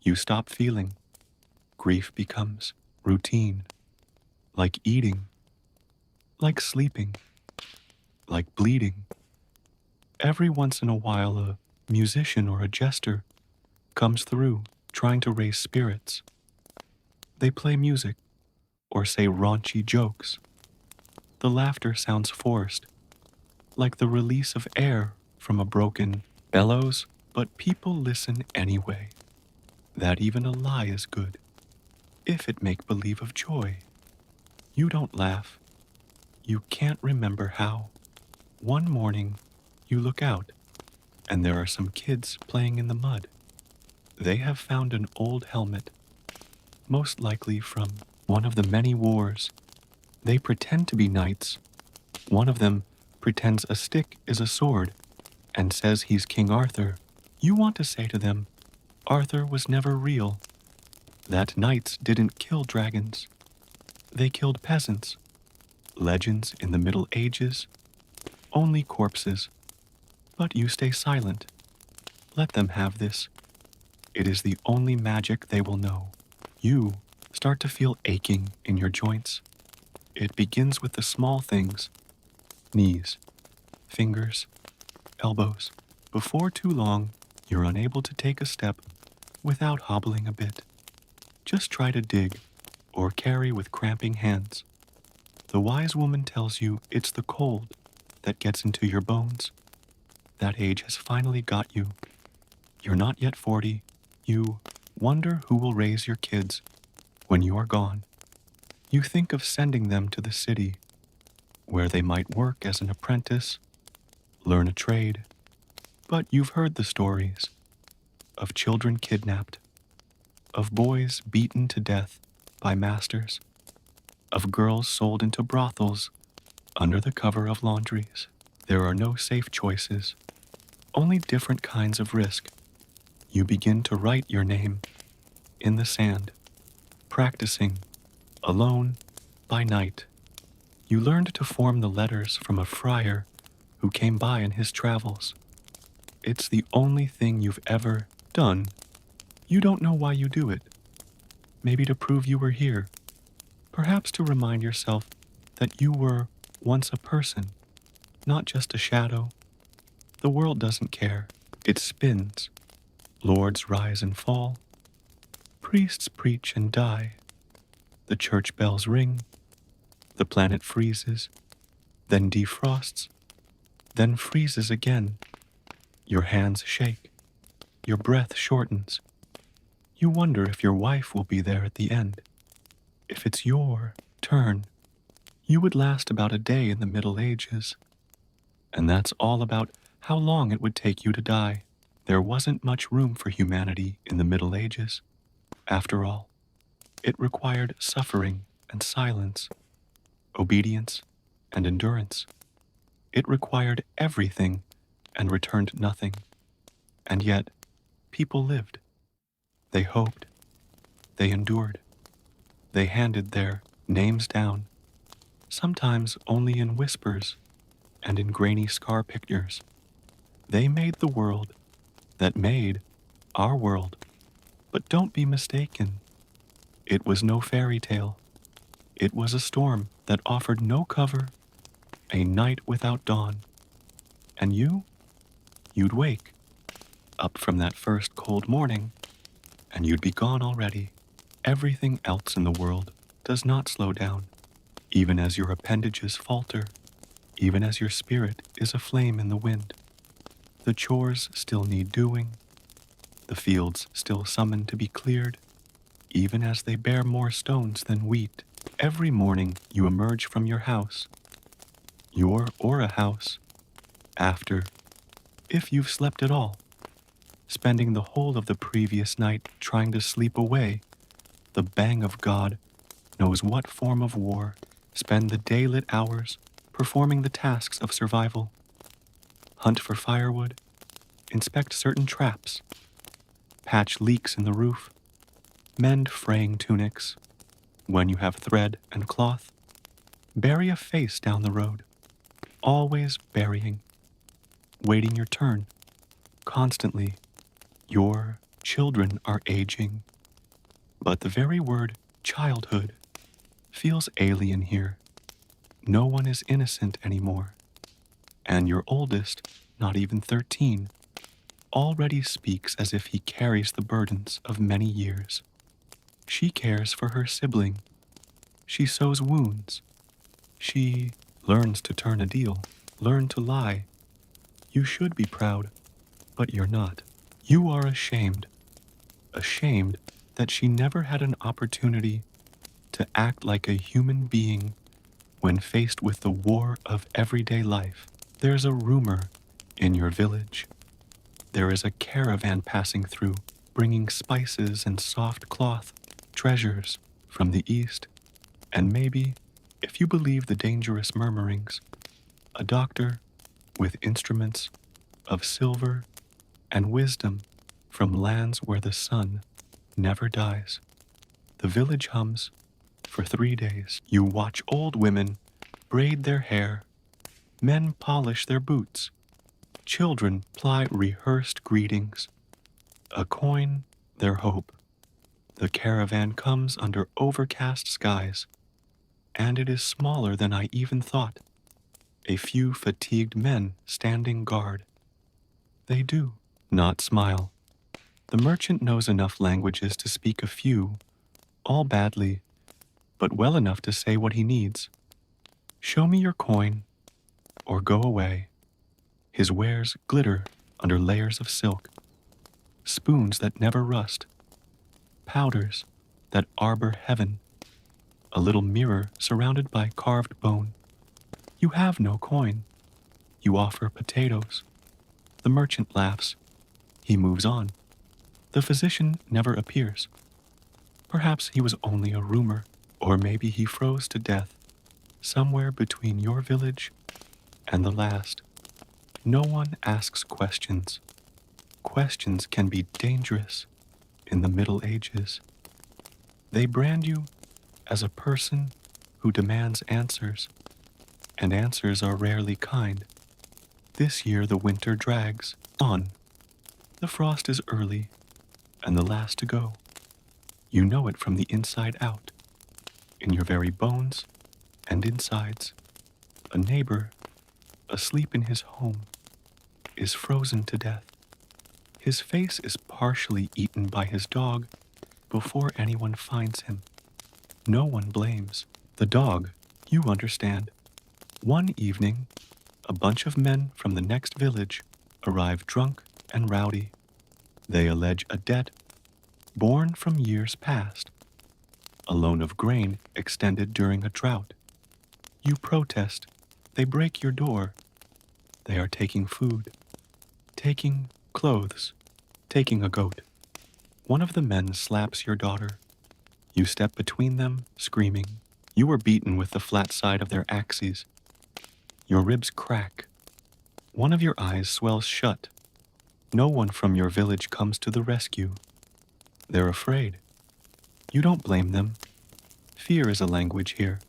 You stop feeling. Grief becomes routine, like eating, like sleeping, like bleeding. Every once in a while, a musician or a jester comes through trying to raise spirits. They play music or say raunchy jokes. The laughter sounds forced, like the release of air from a broken bellows, but people listen anyway. That even a lie is good, if it make believe of joy. You don't laugh. You can't remember how. One morning, you look out, and there are some kids playing in the mud. They have found an old helmet, most likely from one of the many wars. They pretend to be knights. One of them pretends a stick is a sword and says he's King Arthur. You want to say to them, Arthur was never real. That knights didn't kill dragons. They killed peasants. Legends in the Middle Ages, only corpses. But you stay silent. Let them have this. It is the only magic they will know. You start to feel aching in your joints. It begins with the small things. Knees, fingers, elbows. Before too long, you're unable to take a step without hobbling a bit. Just try to dig or carry with cramping hands. The wise woman tells you it's the cold that gets into your bones. That age has finally got you. You're not yet 40. You wonder who will raise your kids when you are gone. You think of sending them to the city, where they might work as an apprentice, learn a trade. But you've heard the stories of children kidnapped, of boys beaten to death by masters, of girls sold into brothels under the cover of laundries. There are no safe choices, only different kinds of risk. You begin to write your name in the sand, practicing alone by night. You learned to form the letters from a friar who came by in his travels. It's the only thing you've ever done. You don't know why you do it. Maybe to prove you were here. Perhaps to remind yourself that you were once a person, not just a shadow. The world doesn't care. It spins. Lords rise and fall. Priests preach and die. The church bells ring. The planet freezes, then defrosts, then freezes again. Your hands shake. Your breath shortens. You wonder if your wife will be there at the end. If it's your turn, you would last about a day in the Middle Ages. And that's all about how long it would take you to die. There wasn't much room for humanity in the Middle Ages. After all, it required suffering and silence, obedience and endurance. It required everything and returned nothing. And yet, people lived. They hoped. They endured. They handed their names down, sometimes only in whispers and in grainy scar pictures. They made the world that made our world. But don't be mistaken. It was no fairy tale. It was a storm that offered no cover, a night without dawn. And you'd wake up from that first cold morning, and you'd be gone already. Everything else in the world does not slow down, even as your appendages falter, even as your spirit is aflame in the wind. The chores still need doing, the fields still summon to be cleared, even as they bear more stones than wheat. Every morning you emerge from your house, your or a house, after, if you've slept at all, spending the whole of the previous night trying to sleep away the bang of God knows what form of war. Spend the day-lit hours performing the tasks of survival. Hunt for firewood, inspect certain traps, patch leaks in the roof, mend fraying tunics. When you have thread and cloth, bury a face down the road, always burying, waiting your turn, constantly. Your children are aging, but the very word childhood feels alien here. No one is innocent anymore, and your oldest, not even 13, already speaks as if he carries the burdens of many years. She cares for her sibling. She sews wounds. She learns to turn a deal, learn to lie. You should be proud, but you're not. You are ashamed that she never had an opportunity to act like a human being when faced with the war of everyday life. There's a rumor in your village. There is a caravan passing through, bringing spices and soft cloth, treasures from the east, and maybe, if you believe the dangerous murmurings, a doctor with instruments of silver and wisdom from lands where the sun never dies. The village hums for 3 days. You watch old women braid their hair, men polish their boots, children ply rehearsed greetings, a coin their hope. The caravan comes under overcast skies, and it is smaller than I even thought. A few fatigued men standing guard. They do not smile. The merchant knows enough languages to speak a few, all badly, but well enough to say what he needs. Show me your coin, or go away. His wares glitter under layers of silk. spoons that never rust, powders that arbor heaven, a little mirror surrounded by carved bone. You have no coin. You offer potatoes. The merchant laughs. He moves on. The physician never appears. Perhaps he was only a rumor, or maybe he froze to death somewhere between your village and the last. No one asks questions. Questions can be dangerous in the Middle Ages. They brand you as a person who demands answers, and answers are rarely kind. This year the winter drags on. The frost is early and the last to go. You know it from the inside out, in your very bones and insides. A neighbor, asleep in his home, is frozen to death. His face is partially eaten by his dog before anyone finds him. No one blames the dog, you understand. One evening, a bunch of men from the next village arrive drunk and rowdy. They allege a debt born from years past, a loan of grain extended during a drought. You protest. They break your door. They are taking food, taking clothes, taking a goat. One of the men slaps your daughter. You step between them, screaming. You were beaten with the flat side of their axes. Your ribs crack. One of your eyes swells shut. No one from your village comes to the rescue. They're afraid. You don't blame them. Fear is a language here.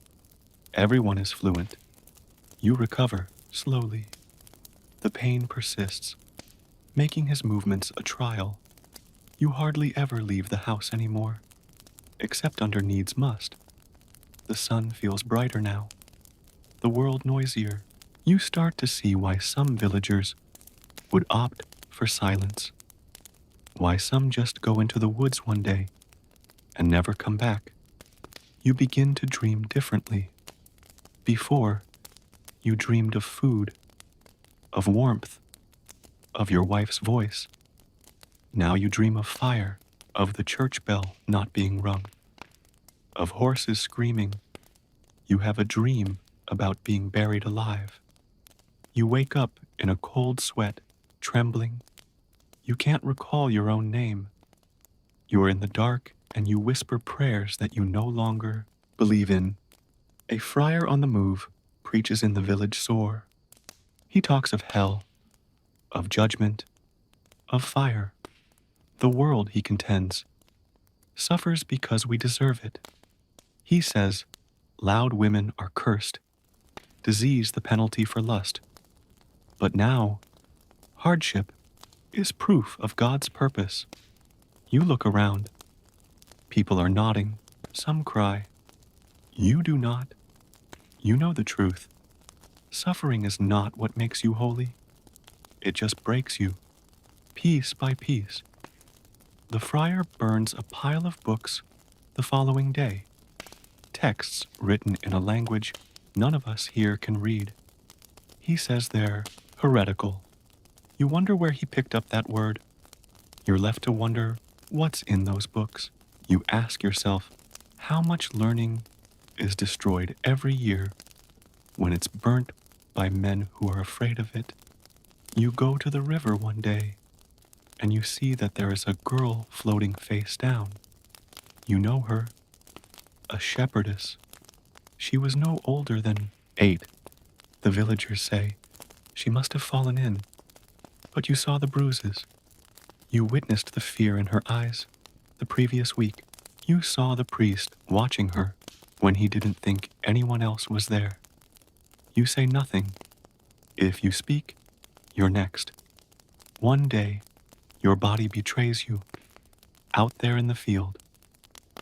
Everyone is fluent. You recover slowly. The pain persists, making his movements a trial. You hardly ever leave the house anymore, except under needs must. The sun feels brighter now, the world noisier. You start to see why some villagers would opt for silence, why some just go into the woods one day and never come back. You begin to dream differently. Before, you dreamed of food, of warmth, of your wife's voice. Now you dream of fire, of the church bell not being rung, of horses screaming. You have a dream about being buried alive. You wake up in a cold sweat, trembling. You can't recall your own name. You are in the dark and you whisper prayers that you no longer believe in. A friar on the move preaches in the village sore. He talks of hell, of judgment, of fire. The world, he contends, suffers because we deserve it. He says, loud women are cursed, disease the penalty for lust. But now, hardship is proof of God's purpose. You look around. People are nodding. Some cry. You do not. You know the truth. Suffering is not what makes you holy. It just breaks you, piece by piece. The friar burns a pile of books the following day, texts written in a language none of us here can read. He says they're heretical. You wonder where he picked up that word. You're left to wonder what's in those books. You ask yourself, how much learning is destroyed every year when it's burnt by men who are afraid of it? You go to the river one day, and you see that there is a girl floating face down. You know her, a shepherdess. She was no older than 8. The villagers say she must have fallen in, but you saw the bruises. You witnessed the fear in her eyes the previous week. You saw the priest watching her when he didn't think anyone else was there. You say nothing. If you speak, you're next. One day, your body betrays you. Out there in the field,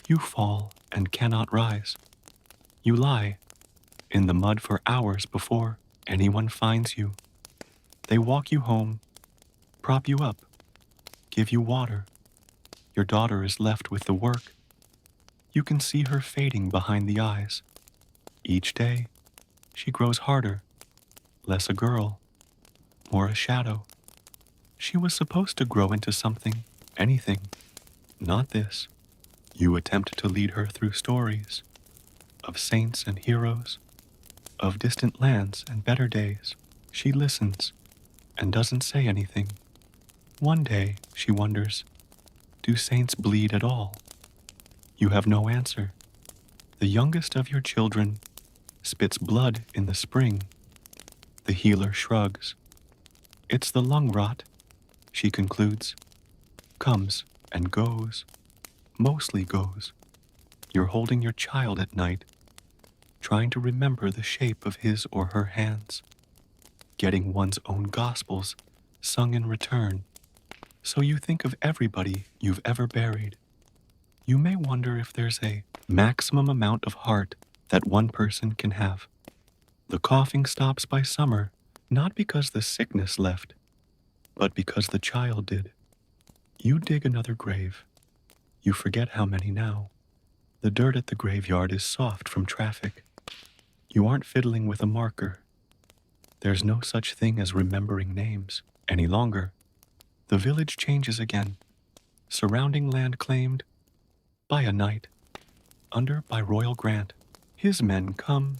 you fall and cannot rise. You lie in the mud for hours before anyone finds you. They walk you home, prop you up, give you water. Your daughter is left with the work. You can see her fading behind the eyes. Each day, she grows harder, less a girl, more a shadow. She was supposed to grow into something Anything, not this. You attempt to lead her through stories of saints and heroes, of distant lands and better days. She listens and doesn't say anything. One day, she wonders, do saints bleed at all? You have no answer. The youngest of your children spits blood in the spring. The healer shrugs. It's the lung rot, she concludes. Comes and goes, mostly goes. You're holding your child at night, trying to remember the shape of his or her hands, getting one's own gospels sung in return. So you think of everybody you've ever buried. You may wonder if there's a maximum amount of heart that one person can have. The coughing stops by summer, not because the sickness left, but because the child did. You dig another grave. You forget how many now. The dirt at the graveyard is soft from traffic. You aren't fiddling with a marker. There's no such thing as remembering names any longer. The village changes again. Surrounding land claimed by a knight, under by royal grant. His men come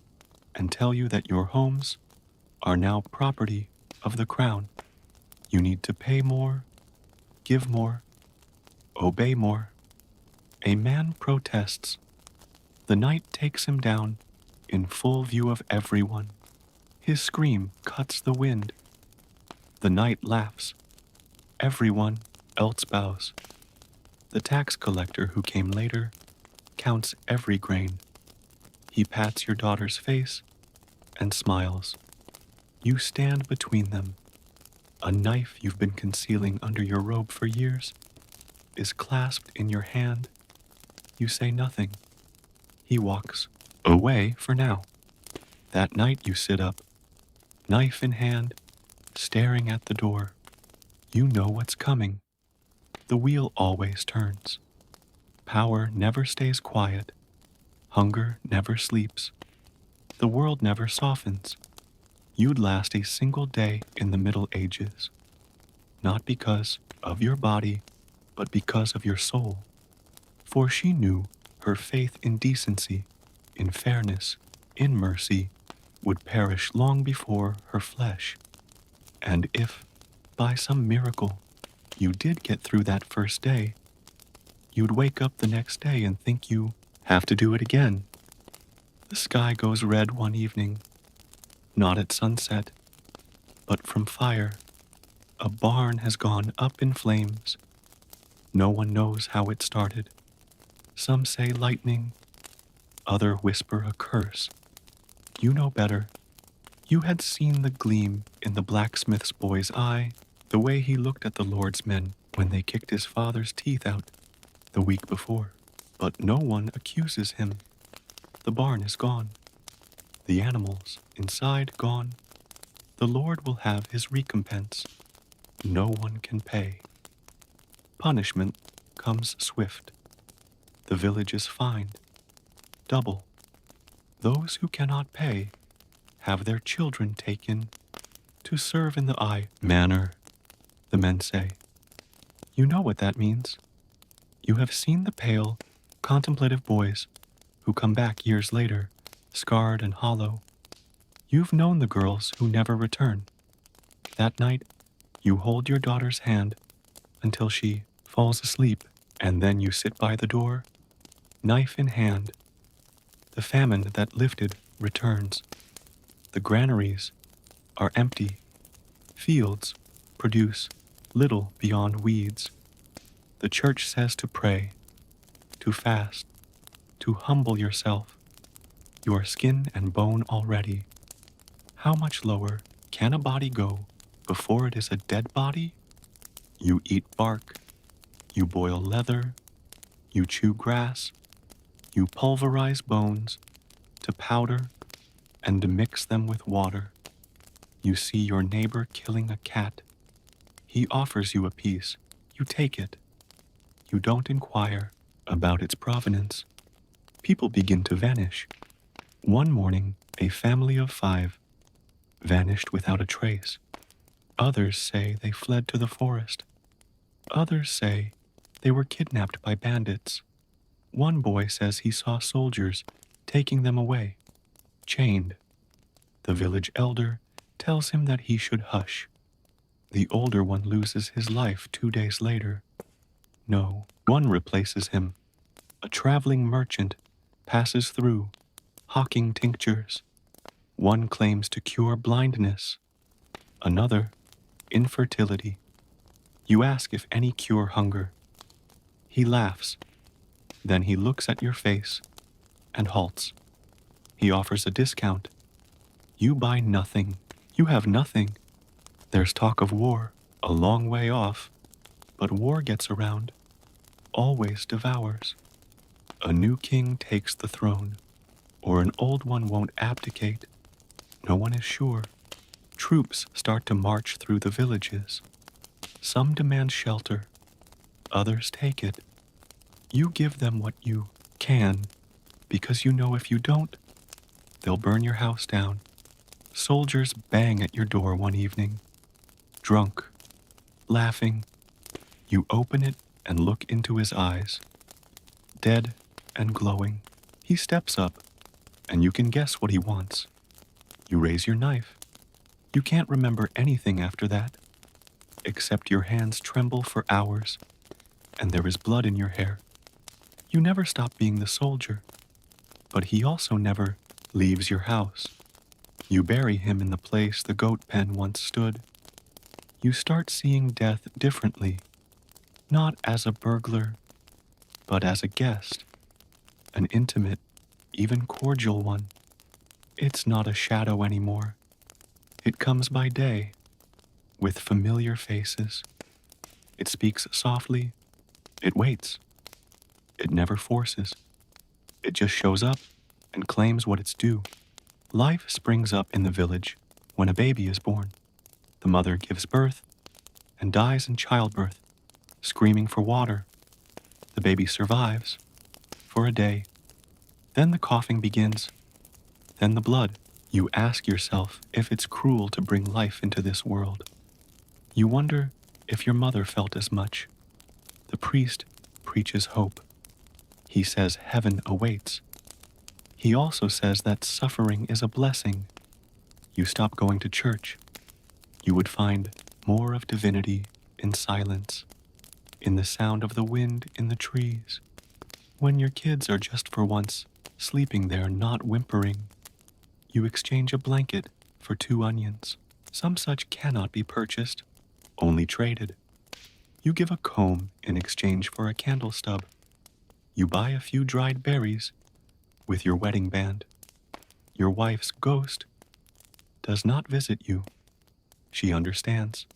and tell you that your homes are now property of the crown. You need to pay more, give more, obey more. A man protests. The knight takes him down in full view of everyone. His scream cuts the wind. The knight laughs. Everyone else bows. The tax collector who came later counts every grain. He pats your daughter's face and smiles. You stand between them. A knife you've been concealing under your robe for years is clasped in your hand. You say nothing. He walks away for now. That night you sit up, knife in hand, staring at the door. You know what's coming. The wheel always turns. Power never stays quiet. Hunger never sleeps. The world never softens. You'd last a single day in the Middle Ages, not because of your body, but because of your soul. For she knew her faith in decency, in fairness, in mercy, would perish long before her flesh. And if, by some miracle, you did get through that first day, you'd wake up the next day and think you have to do it again. The sky goes red one evening, not at sunset, but from fire. A barn has gone up in flames. No one knows how it started. Some say lightning, others whisper a curse. You know better. You had seen the gleam in the blacksmith's boy's eye, the way he looked at the Lord's men when they kicked his father's teeth out the week before. But no one accuses him. The barn is gone. The animals inside gone. The Lord will have his recompense. No one can pay. Punishment comes swift. The village is fined. Double. Those who cannot pay have their children taken to serve in the eye manor, the men say. You know what that means. You have seen the pale, contemplative boys who come back years later, scarred and hollow. You've known the girls who never return. That night, you hold your daughter's hand until she falls asleep, and then you sit by the door, knife in hand. The famine that lifted returns. The granaries are empty. Fields produce little beyond weeds. The church says to pray, to fast, to humble yourself. You are skin and bone already. How much lower can a body go before it is a dead body? You eat bark, you boil leather, you chew grass, you pulverize bones to powder and to mix them with water. You see your neighbor killing a cat. He offers you a piece. You take it. You don't inquire about its provenance. People begin to vanish. One morning, a family of 5 vanished without a trace. Others say they fled to the forest. Others say They were kidnapped by bandits. One boy says he saw soldiers taking them away, chained. The village elder tells him that he should hush. The older one loses his life 2 days later. No, one replaces him. A traveling merchant passes through, hawking tinctures. One claims to cure blindness, another, infertility. You ask if any cure hunger. He laughs. Then he looks at your face and halts. He offers a discount. You buy nothing. You have nothing. There's talk of war, a long way off, but war gets around, always devours. A new king takes the throne, or an old one won't abdicate. No one is sure. Troops start to march through the villages. Some demand shelter, others take it. You give them what you can, because you know if you don't, they'll burn your house down. Soldiers bang at your door one evening, drunk, laughing. You open it and look into his eyes, dead and glowing. He steps up, and you can guess what he wants. You raise your knife. You can't remember anything after that, except your hands tremble for hours, and there is blood in your hair. You never stop being the soldier, but he also never leaves your house. You bury him in the place the goat pen once stood. You start seeing death differently, not as a burglar, but as a guest, an intimate, even cordial one. It's not a shadow anymore. It comes by day, with familiar faces. It speaks softly. It waits. It never forces. It just shows up and claims what it's due. Life springs up in the village when a baby is born. The mother gives birth and dies in childbirth, screaming for water. The baby survives for a day. Then the coughing begins. Then the blood. You ask yourself if it's cruel to bring life into this world. You wonder if your mother felt as much. The priest preaches hope. He says heaven awaits. He also says that suffering is a blessing. You stop going to church. You would find more of divinity in silence, in the sound of the wind in the trees. When your kids are just for once sleeping there, not whimpering, you exchange a blanket for 2 onions. Some such cannot be purchased, only traded. You give a comb in exchange for a candle stub. You buy a few dried berries with your wedding band. Your wife's ghost does not visit you. She understands.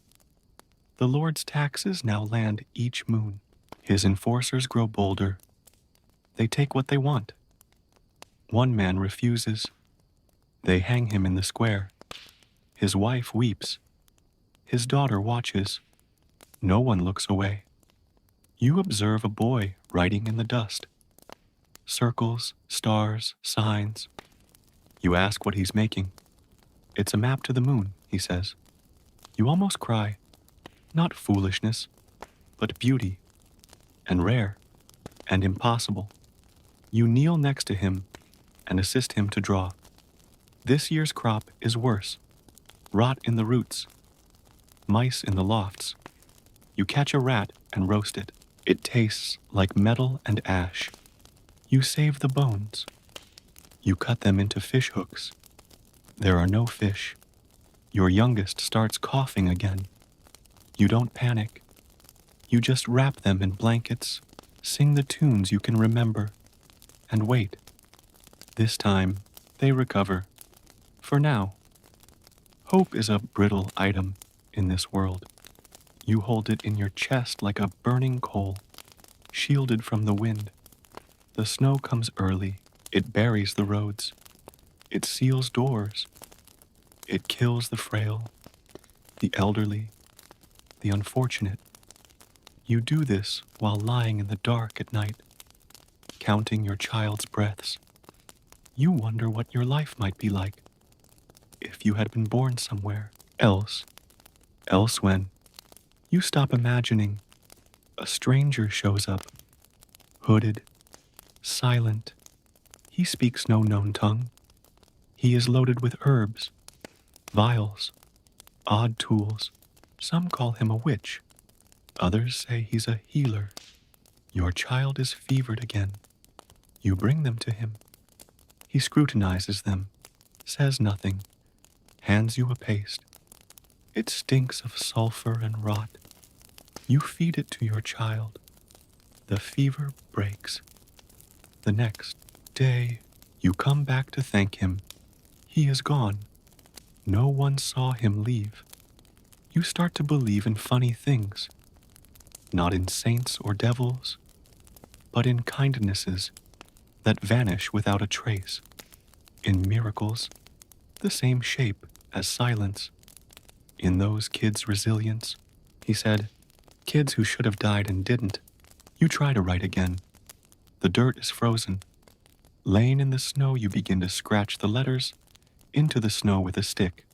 The Lord's taxes now land each moon. His enforcers grow bolder. They take what they want. One man refuses. They hang him in the square. His wife weeps. His daughter watches. No one looks away. You observe a boy writing in the dust. Circles, stars, signs. You ask what he's making. It's a map to the moon, he says. You almost cry. Not foolishness, but beauty, and rare, and impossible. You kneel next to him and assist him to draw. This year's crop is worse. Rot in the roots. Mice in the lofts. You catch a rat and roast it. It tastes like metal and ash. You save the bones. You cut them into fish hooks. There are no fish. Your youngest starts coughing again. You don't panic. You just wrap them in blankets, sing the tunes you can remember, and wait. This time, they recover. For now. Hope is a brittle item in this world. You hold it in your chest like a burning coal, shielded from the wind. The snow comes early. It buries the roads. It seals doors. It kills the frail, the elderly, the unfortunate. You do this while lying in the dark at night, counting your child's breaths. You wonder what your life might be like if you had been born somewhere else when you stop imagining. A stranger shows up, hooded, silent. He speaks no known tongue. He is loaded with herbs, vials, odd tools. Some call him a witch. Others say he's a healer. Your child is fevered again. You bring them to him. He scrutinizes them, says nothing, hands you a paste. It stinks of sulfur and rot. You feed it to your child. The fever breaks. The next day, you come back to thank him. He is gone. No one saw him leave. You start to believe in funny things, not in saints or devils, but in kindnesses that vanish without a trace, in miracles, the same shape as silence. In those kids' resilience, he said, kids who should have died and didn't. You try to write again. The dirt is frozen. Laying in the snow, you begin to scratch the letters into the snow with a stick.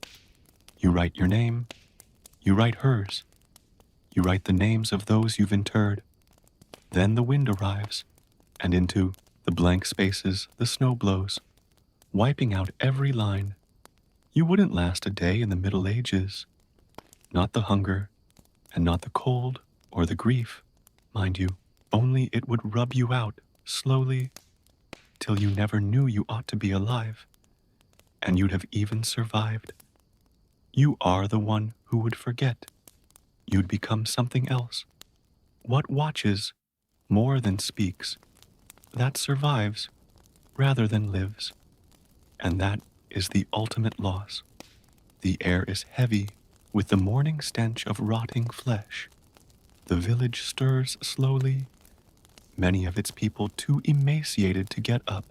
You write your name. You write hers. You write the names of those you've interred. Then the wind arrives, and into the blank spaces the snow blows, wiping out every line. You wouldn't last a day in the Middle Ages. Not the hunger, and not the cold or the grief, mind you, only it would rub you out slowly till you never knew you ought to be alive, and you'd have even survived. You are the one who would forget. You'd become something else. What watches more than speaks, that survives rather than lives, and that is the ultimate loss. The air is heavy with the morning stench of rotting flesh. The village stirs slowly, many of its people too emaciated to get up.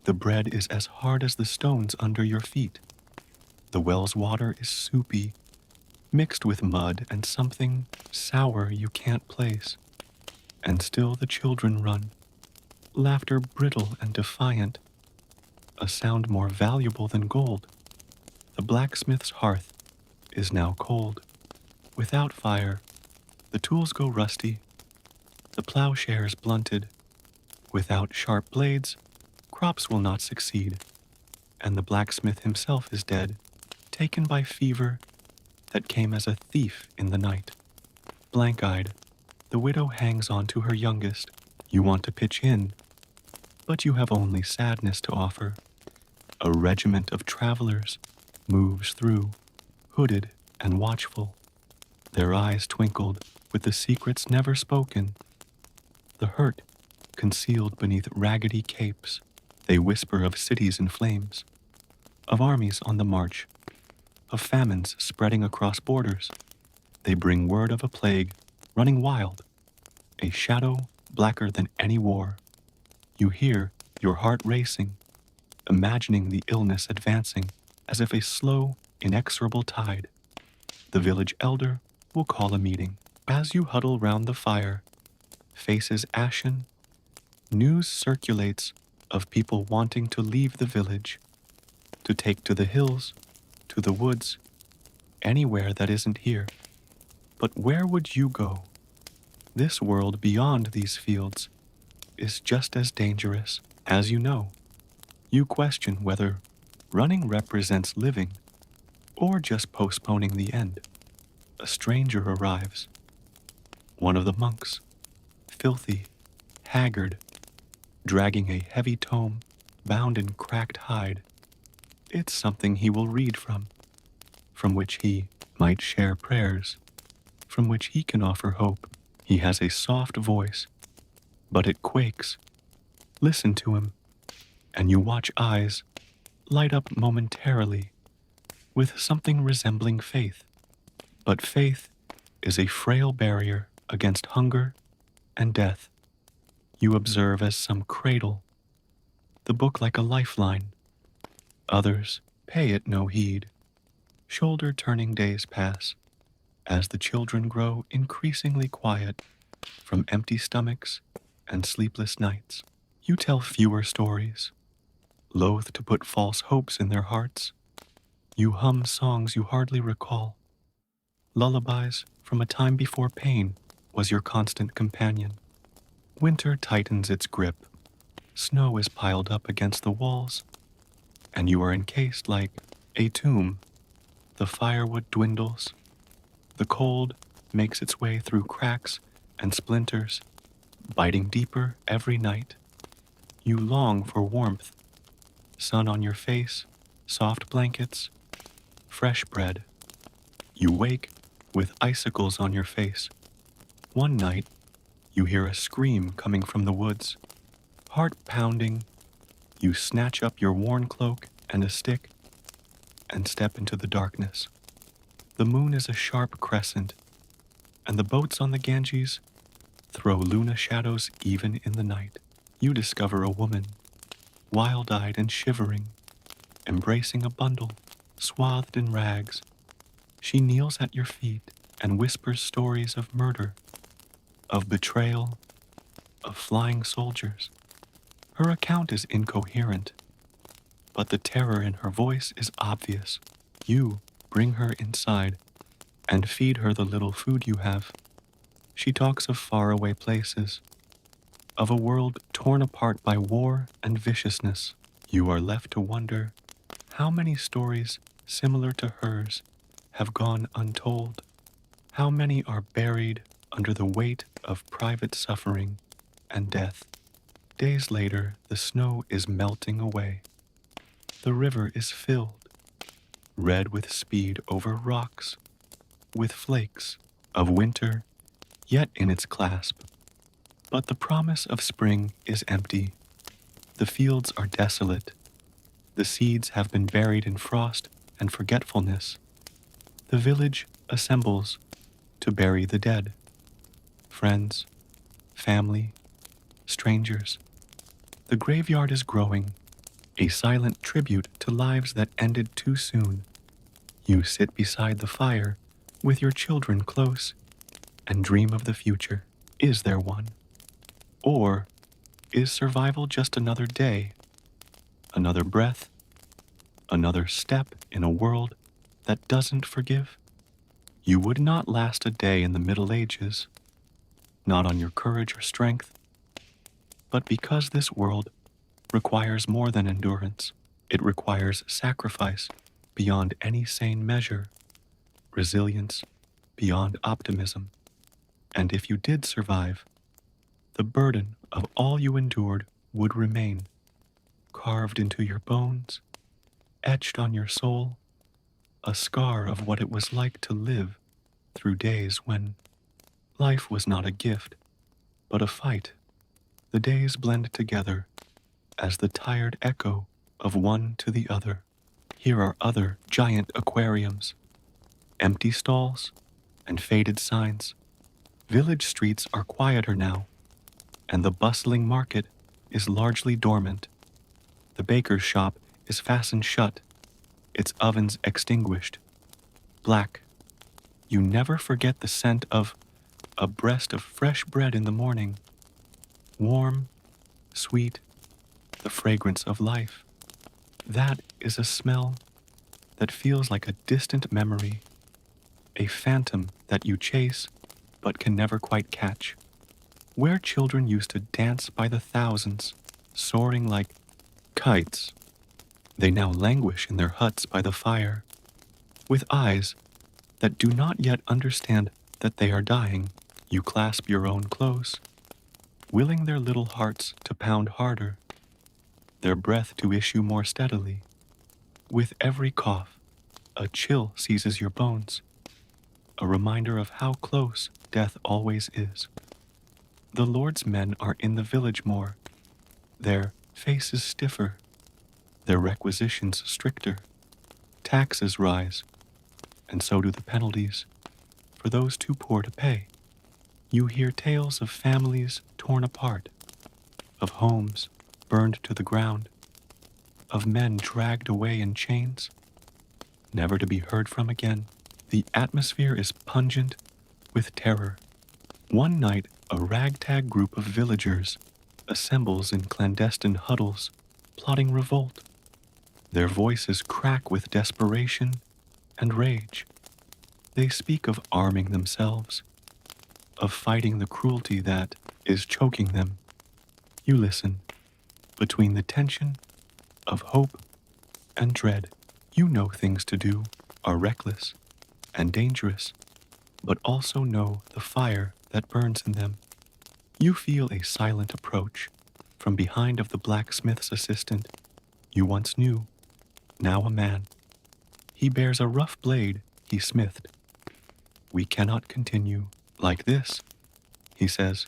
The bread is as hard as the stones under your feet. The well's water is soupy, mixed with mud and something sour you can't place. And still the children run, laughter brittle and defiant, a sound more valuable than gold. The blacksmith's hearth is now cold. Without fire, the tools go rusty, the plowshares blunted. Without sharp blades, crops will not succeed, and the blacksmith himself is dead, taken by fever that came as a thief in the night. Blank-eyed, the widow hangs on to her youngest. You want to pitch in, but you have only sadness to offer. A regiment of travelers moves through, hooded and watchful. Their eyes twinkled with the secrets never spoken. The hurt concealed beneath raggedy capes. They whisper of cities in flames, of armies on the march, of famines spreading across borders. They bring word of a plague running wild, a shadow blacker than any war. You hear your heart racing, imagining the illness advancing as if a slow, inexorable tide. The village elder will call a meeting. As you huddle round the fire, faces ashen, news circulates of people wanting to leave the village, to take to the hills, to the woods, anywhere that isn't here. But where would you go? This world beyond these fields is just as dangerous, as you know. You question whether running represents living or just postponing the end. A stranger arrives. One of the monks, filthy, haggard, dragging a heavy tome bound in cracked hide. It's something he will read from which he might share prayers, from which he can offer hope. He has a soft voice, but it quakes. Listen to him, and you watch eyes light up momentarily with something resembling faith. But faith is a frail barrier against hunger and death. You observe as some cradle the book like a lifeline. Others pay it no heed. Shoulder-turning days pass as the children grow increasingly quiet from empty stomachs and sleepless nights. You tell fewer stories, loath to put false hopes in their hearts. You hum songs you hardly recall, lullabies from a time before pain was your constant companion. Winter tightens its grip, snow is piled up against the walls, and you are encased like a tomb. The firewood dwindles, the cold makes its way through cracks and splinters, biting deeper every night. You long for warmth, sun on your face, soft blankets, fresh bread. You wake with icicles on your face. One night, you hear a scream coming from the woods. Heart pounding, you snatch up your worn cloak and a stick and step into the darkness. The moon is a sharp crescent, and the boats on the Ganges throw Luna shadows even in the night. You discover a woman, wild-eyed and shivering, embracing a bundle, swathed in rags. She kneels at your feet and whispers stories of murder, of betrayal, of flying soldiers. Her account is incoherent, but the terror in her voice is obvious. You bring her inside and feed her the little food you have. She talks of faraway places, of a world torn apart by war and viciousness. You are left to wonder how many stories similar to hers have gone untold. How many are buried under the weight of private suffering and death. Days later, the snow is melting away. The river is filled, red with speed over rocks, with flakes of winter yet in its clasp. But the promise of spring is empty. The fields are desolate. The seeds have been buried in frost and forgetfulness. The village assembles to bury the dead. Friends, family, strangers. The graveyard is growing, a silent tribute to lives that ended too soon. You sit beside the fire with your children close and dream of the future. Is there one? Or is survival just another day, another breath, another step in a world that doesn't forgive? You would not last a day in the Middle Ages, not on your courage or strength, but because this world requires more than endurance. It requires sacrifice beyond any sane measure, resilience beyond optimism. And if you did survive, the burden of all you endured would remain, carved into your bones, etched on your soul, a scar of what it was like to live through days when life was not a gift, but a fight. The days blend together as the tired echo of one to the other. Here are other giant aquariums, empty stalls, and faded signs. Village streets are quieter now, and the bustling market is largely dormant. The baker's shop is fastened shut, its ovens extinguished. Black. You never forget the scent of a breast of fresh bread in the morning. Warm, sweet, the fragrance of life. That is a smell that feels like a distant memory, a phantom that you chase but can never quite catch. Where children used to dance by the thousands, soaring like kites, they now languish in their huts by the fire, with eyes that do not yet understand that they are dying. You clasp your own close, willing their little hearts to pound harder, their breath to issue more steadily. With every cough, a chill seizes your bones, a reminder of how close death always is. The Lord's men are in the village more, their faces stiffer, their requisitions stricter. Taxes rise, and so do the penalties for those too poor to pay. You hear tales of families torn apart, of homes burned to the ground, of men dragged away in chains, never to be heard from again. The atmosphere is pungent with terror. One night, a ragtag group of villagers assembles in clandestine huddles, plotting revolt. Their voices crack with desperation and rage. They speak of arming themselves, of fighting the cruelty that is choking them. You listen between the tension of hope and dread. You know things to do are reckless and dangerous, but also know the fire that burns in them. You feel a silent approach from behind of the blacksmith's assistant you once knew, now a man. He bears a rough blade he smithed. We cannot continue like this, he says.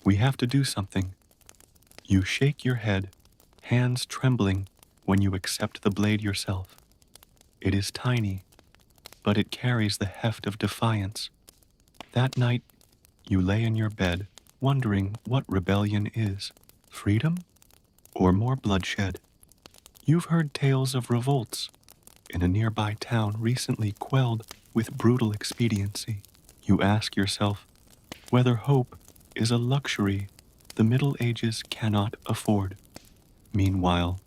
We have to do something. You shake your head, hands trembling when you accept the blade yourself. It is tiny, but it carries the heft of defiance. That night, you lay in your bed, wondering what rebellion is, freedom or more bloodshed. You've heard tales of revolts in a nearby town recently quelled with brutal expediency. You ask yourself whether hope is a luxury the Middle Ages cannot afford. Meanwhile,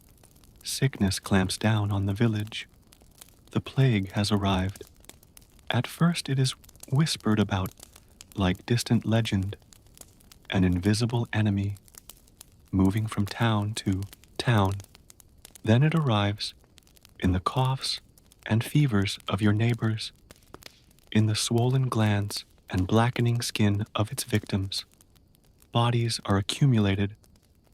sickness clamps down on the village. The plague has arrived. At first it is whispered about like distant legend, an invisible enemy moving from town to town. Then it arrives in the coughs and fevers of your neighbors, in the swollen glands and blackening skin of its victims. Bodies are accumulated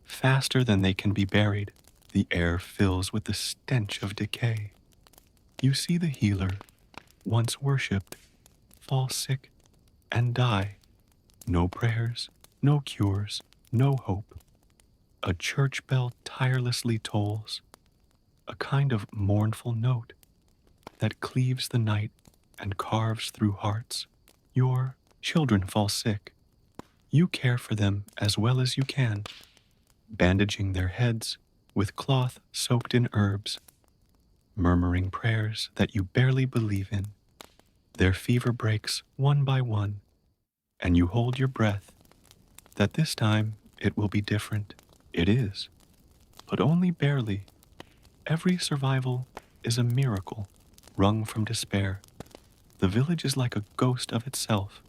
faster than they can be buried. The air fills with the stench of decay. You see the healer, once worshipped, fall sick and die. No prayers, no cures, no hope. A church bell tirelessly tolls, a kind of mournful note that cleaves the night and carves through hearts. Your children fall sick. You care for them as well as you can, bandaging their heads with cloth soaked in herbs, murmuring prayers that you barely believe in. Their fever breaks one by one, and you hold your breath that this time it will be different. It is, but only barely. Every survival is a miracle wrung from despair. The village is like a ghost of itself.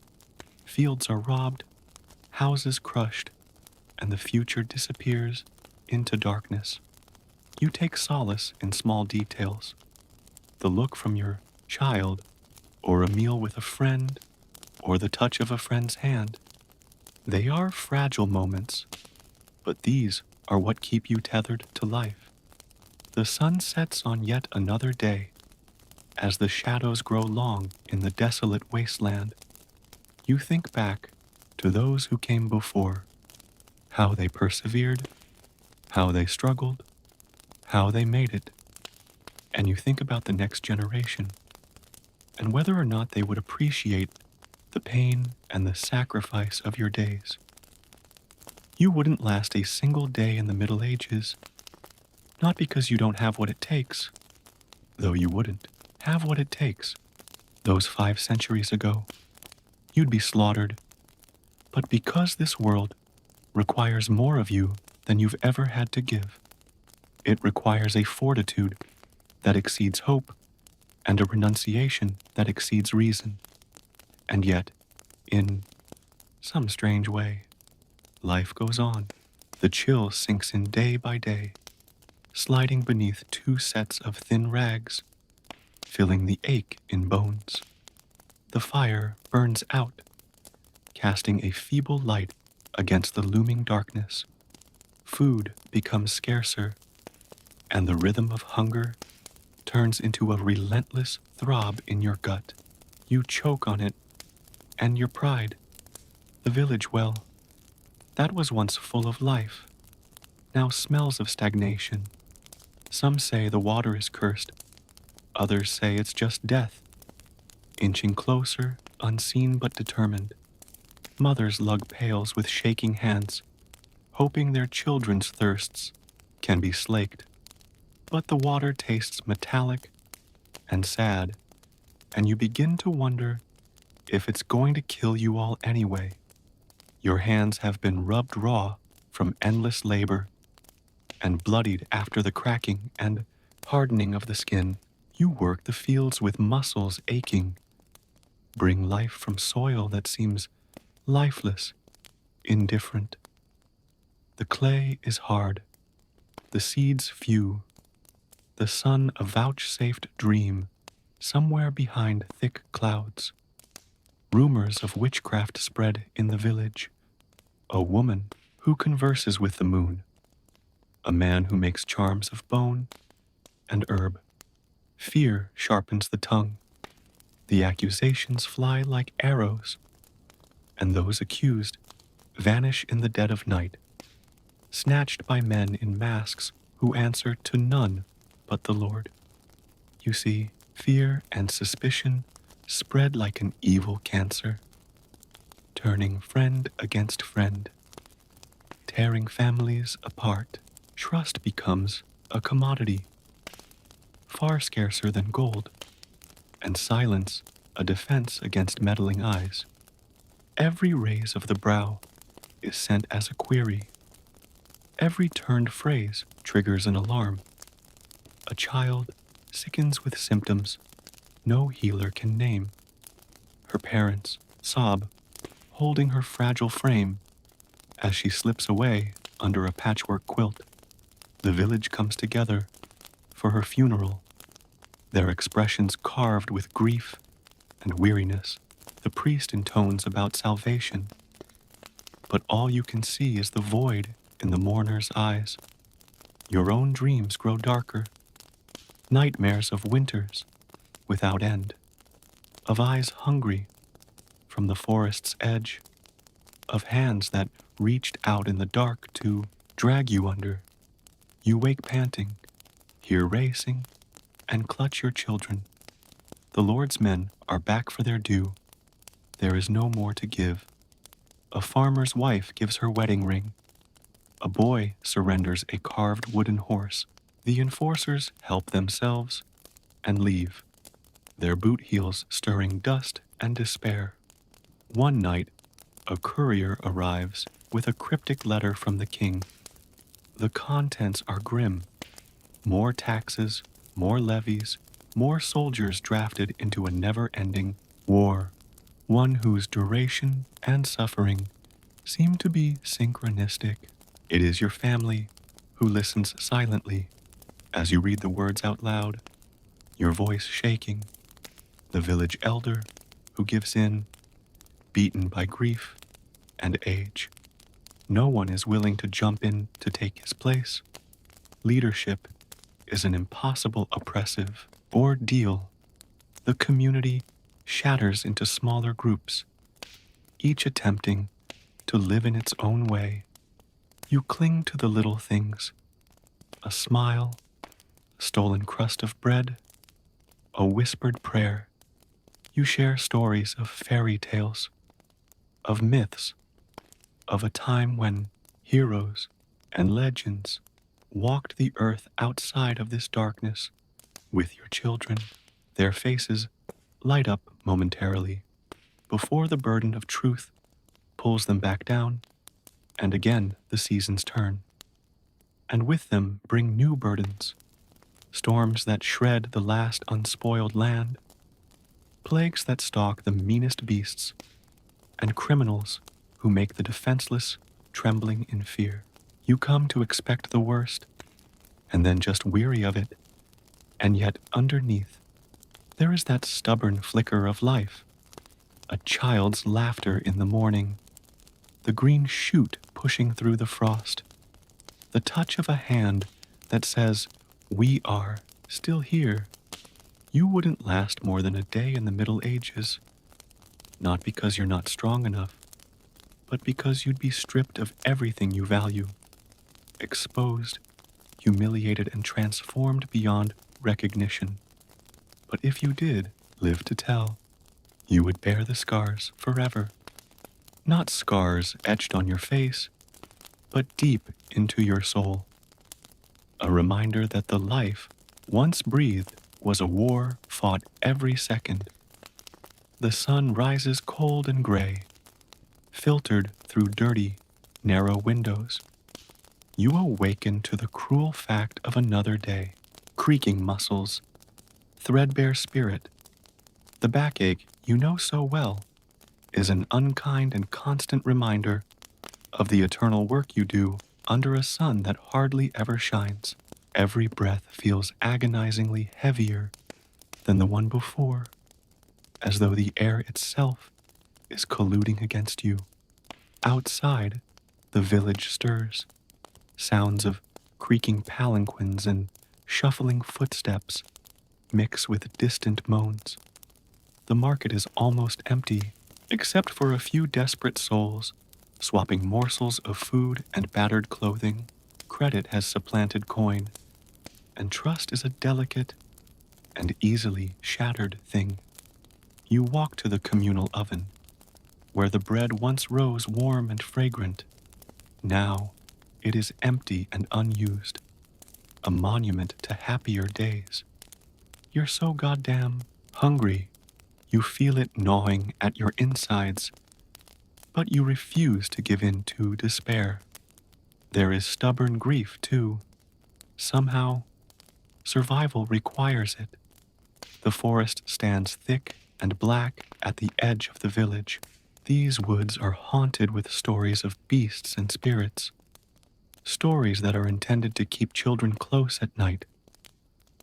Fields are robbed, houses crushed, and the future disappears into darkness. You take solace in small details. The look from your child, or a meal with a friend, or the touch of a friend's hand. They are fragile moments, but these are what keep you tethered to life. The sun sets on yet another day. As the shadows grow long in the desolate wasteland, you think back to those who came before, how they persevered, how they struggled, how they made it. And you think about the next generation, and whether or not they would appreciate the pain and the sacrifice of your days. You wouldn't last a single day in the Middle Ages, not because you don't have what it takes, though you wouldn't have what it takes. Those 5 centuries ago, you'd be slaughtered, but because this world requires more of you than you've ever had to give. It requires a fortitude that exceeds hope and a renunciation that exceeds reason. And yet, in some strange way, life goes on. The chill sinks in day by day, sliding beneath 2 sets of thin rags, filling the ache in bones. The fire burns out, casting a feeble light against the looming darkness. Food becomes scarcer, and the rhythm of hunger turns into a relentless throb in your gut. You choke on it, and your pride. The village well, that was once full of life, now smells of stagnation. Some say the water is cursed, others say it's just death. Inching closer, unseen but determined, mothers lug pails with shaking hands, hoping their children's thirsts can be slaked. But the water tastes metallic and sad, and you begin to wonder if it's going to kill you all anyway. Your hands have been rubbed raw from endless labor and bloodied after the cracking and hardening of the skin. You work the fields with muscles aching, bring life from soil that seems lifeless, indifferent. The clay is hard, the seeds few, the sun a vouchsafed dream somewhere behind thick clouds. Rumors of witchcraft spread in the village. A woman who converses with the moon, a man who makes charms of bone and herb. Fear sharpens the tongue. The accusations fly like arrows, and those accused vanish in the dead of night, snatched by men in masks who answer to none but the Lord. You see, fear and suspicion spread like an evil cancer, turning friend against friend, tearing families apart. Trust becomes a commodity, far scarcer than gold, and silence a defense against meddling eyes. Every raise of the brow is sent as a query. Every turned phrase triggers an alarm. A child sickens with symptoms no healer can name. Her parents sob, holding her fragile frame as she slips away under a patchwork quilt. The village comes together for her funeral, their expressions carved with grief and weariness. The priest intones about salvation, but all you can see is the void in the mourner's eyes. Your own dreams grow darker, nightmares of winters without end, of eyes hungry from the forest's edge, of hands that reached out in the dark to drag you under. You wake panting, hear racing, and clutch your children. The Lord's men are back for their due. There is no more to give. A farmer's wife gives her wedding ring. A boy surrenders a carved wooden horse. The enforcers help themselves and leave, their boot heels stirring dust and despair. One night, a courier arrives with a cryptic letter from the king. The contents are grim. More taxes, more levies, more soldiers drafted into a never-ending war, one whose duration and suffering seem to be synchronistic. It is your family who listens silently as you read the words out loud, your voice shaking, the village elder who gives in, beaten by grief and age. No one is willing to jump in to take his place. Leadership is an impossible oppressive ordeal. The community shatters into smaller groups, each attempting to live in its own way. You cling to the little things, a smile, a stolen crust of bread, a whispered prayer. You share stories of fairy tales, of myths, of a time when heroes and legends walked the earth outside of this darkness with your children. Their faces light up momentarily before the burden of truth pulls them back down, and again the seasons turn. And with them bring new burdens, storms that shred the last unspoiled land, plagues that stalk the meanest beasts, and criminals who make the defenseless trembling in fear. You come to expect the worst, and then just weary of it, and yet underneath, there is that stubborn flicker of life, a child's laughter in the morning, the green shoot pushing through the frost, the touch of a hand that says, "We are still here." You wouldn't last more than a day in the Middle Ages, not because you're not strong enough, but because you'd be stripped of everything you value, exposed, humiliated, and transformed beyond recognition. But if you did live to tell, you would bear the scars forever. Not scars etched on your face, but deep into your soul. A reminder that the life once breathed was a war fought every second. The sun rises cold and gray, filtered through dirty, narrow windows. You awaken to the cruel fact of another day, creaking muscles, threadbare spirit, the backache you know so well, is an unkind and constant reminder of the eternal work you do under a sun that hardly ever shines. Every breath feels agonizingly heavier than the one before, as though the air itself is colluding against you. Outside, the village stirs. Sounds of creaking palanquins and shuffling footsteps mix with distant moans. The market is almost empty, except for a few desperate souls swapping morsels of food and battered clothing. Credit has supplanted coin, and trust is a delicate and easily shattered thing. You walk to the communal oven, where the bread once rose warm and fragrant. Now it is empty and unused, a monument to happier days. You're so goddamn hungry, you feel it gnawing at your insides, but you refuse to give in to despair. There is stubborn grief, too. Somehow, survival requires it. The forest stands thick and black at the edge of the village. These woods are haunted with stories of beasts and spirits, stories that are intended to keep children close at night,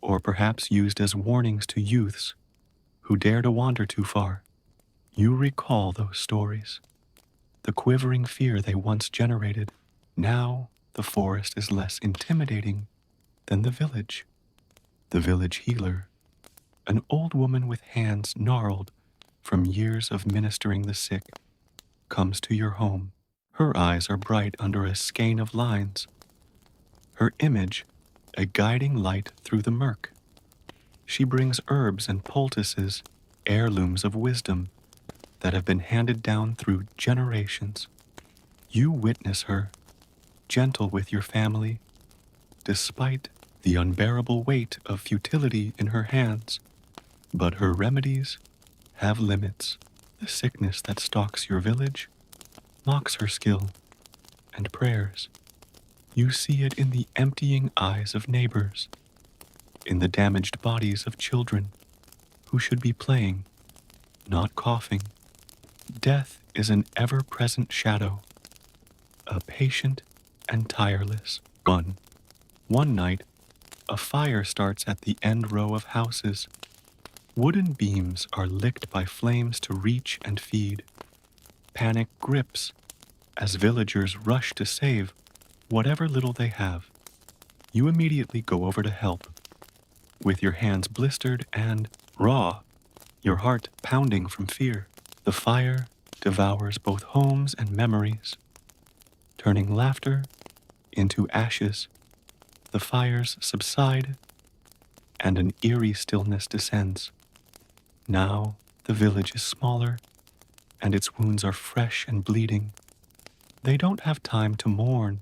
or perhaps used as warnings to youths who dare to wander too far. You recall those stories, the quivering fear they once generated. Now the forest is less intimidating than the village. The village healer, an old woman with hands gnarled from years of ministering the sick, comes to your home. Her eyes are bright under a skein of lines, her image a guiding light through the murk. She brings herbs and poultices, heirlooms of wisdom that have been handed down through generations. You witness her, gentle with your family, despite the unbearable weight of futility in her hands. But her remedies have limits. The sickness that stalks your village mocks her skill and prayers. You see it in the emptying eyes of neighbors, in the damaged bodies of children who should be playing, not coughing. Death is an ever-present shadow, a patient and tireless one. One night, a fire starts at the end row of houses. Wooden beams are licked by flames to reach and feed. Panic grips as villagers rush to save whatever little they have. You immediately go over to help, with your hands blistered and raw, your heart pounding from fear. The fire devours both homes and memories, turning laughter into ashes. The fires subside, and an eerie stillness descends. Now the village is smaller, and its wounds are fresh and bleeding. They don't have time to mourn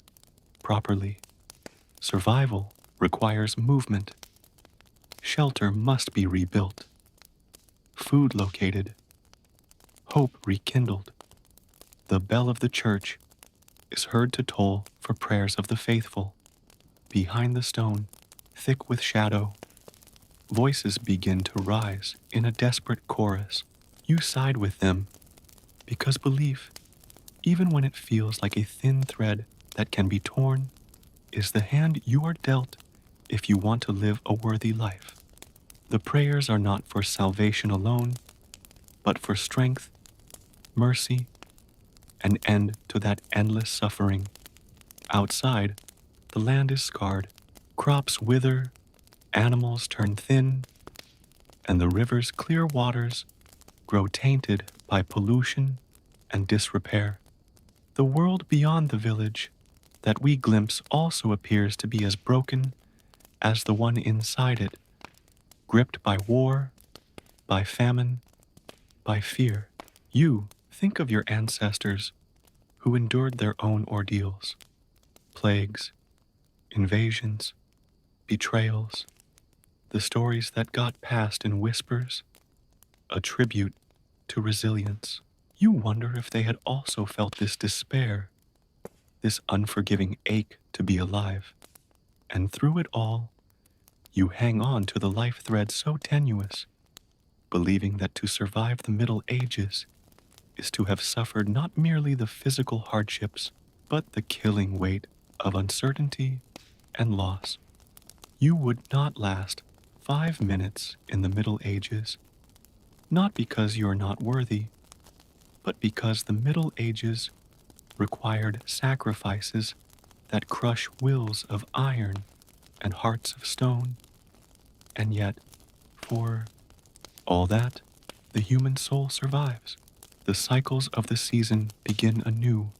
properly. Survival requires movement. Shelter must be rebuilt, food located, hope rekindled. The bell of the church is heard to toll for prayers of the faithful. Behind the stone, thick with shadow, voices begin to rise in a desperate chorus. You side with them because belief, even when it feels like a thin thread that can be torn, is the hand you are dealt if you want to live a worthy life. The prayers are not for salvation alone, but for strength, mercy, an end to that endless suffering. Outside, the land is scarred, crops wither, animals turn thin, and the river's clear waters grow tainted by pollution and disrepair. The world beyond the village that we glimpse also appears to be as broken as the one inside it, gripped by war, by famine, by fear. You think of your ancestors who endured their own ordeals, plagues, invasions, betrayals, the stories that got passed in whispers, a tribute to resilience. You wonder if they had also felt this despair, this unforgiving ache to be alive. And through it all, you hang on to the life thread so tenuous, believing that to survive the Middle Ages is to have suffered not merely the physical hardships, but the killing weight of uncertainty and loss. You would not last 5 minutes in the Middle Ages, not because you are not worthy, but because the Middle Ages required sacrifices that crush wills of iron and hearts of stone. And yet, for all that, the human soul survives. The cycles of the season begin anew,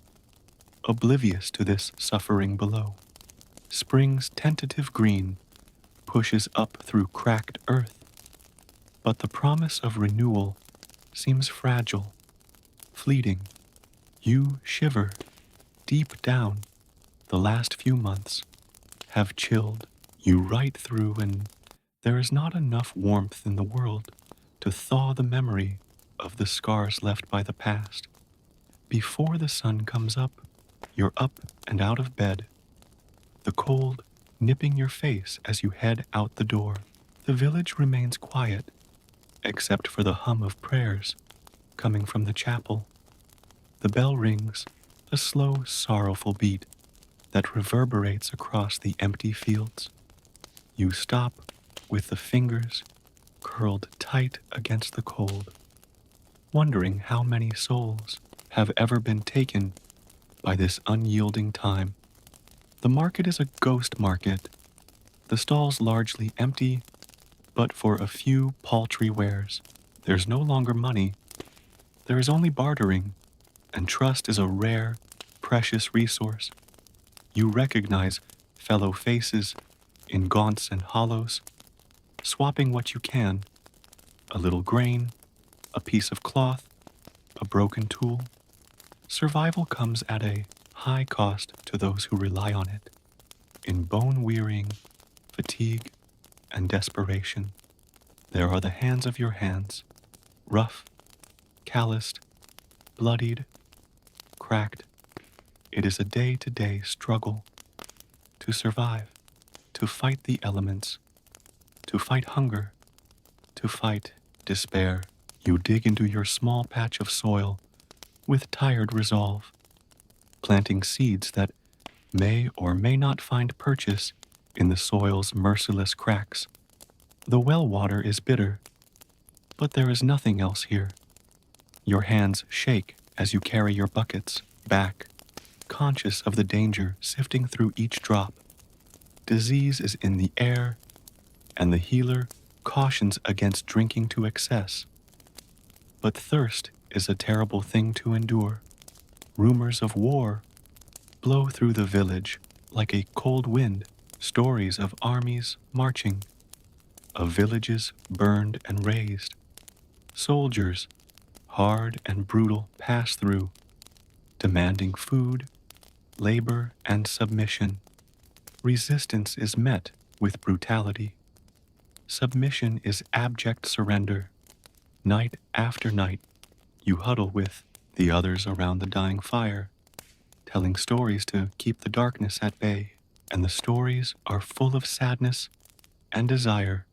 oblivious to this suffering below. Spring's tentative green pushes up through cracked earth, but the promise of renewal seems fragile, fleeting. You shiver deep down. The last few months have chilled you right through, and there is not enough warmth in the world to thaw the memory of the scars left by the past. Before the sun comes up, you're up and out of bed, the cold nipping your face as you head out the door. The village remains quiet, except for the hum of prayers coming from the chapel. The bell rings, a slow, sorrowful beat that reverberates across the empty fields. You stop with the fingers curled tight against the cold, wondering how many souls have ever been taken by this unyielding time. The market is a ghost market, the stalls largely empty, but for a few paltry wares. There's no longer money, there is only bartering, and trust is a rare, precious resource. You recognize fellow faces in gaunts and hollows, swapping what you can, a little grain, a piece of cloth, a broken tool. Survival comes at a high cost to those who rely on it, in bone-wearying fatigue and desperation. There are the hands of your hands, rough, calloused, bloodied, cracked. It is a day-to-day struggle to survive, to fight the elements, to fight hunger, to fight despair. You dig into your small patch of soil with tired resolve, planting seeds that may or may not find purchase in the soil's merciless cracks. The well water is bitter, but there is nothing else here. Your hands shake as you carry your buckets back, conscious of the danger sifting through each drop. Disease is in the air, and the healer cautions against drinking to excess. But thirst is a terrible thing to endure. Rumors of war blow through the village like a cold wind, stories of armies marching, of villages burned and razed. Soldiers, hard and brutal, pass through, demanding food, labor, and submission. Resistance is met with brutality. Submission is abject surrender. Night after night, you huddle with the others around the dying fire, telling stories to keep the darkness at bay. And the stories are full of sadness and desire,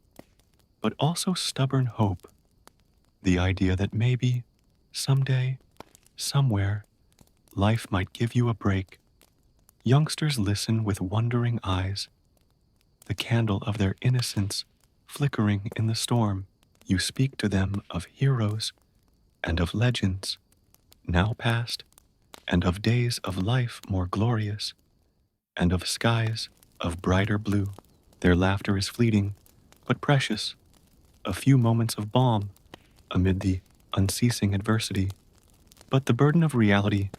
but also stubborn hope. The idea that maybe, someday, somewhere, life might give you a break. Youngsters listen with wondering eyes, the candle of their innocence flickering in the storm. You speak to them of heroes and of legends, now past, and of days of life more glorious, and of skies of brighter blue. Their laughter is fleeting, but precious, a few moments of balm amid the unceasing adversity. But the burden of reality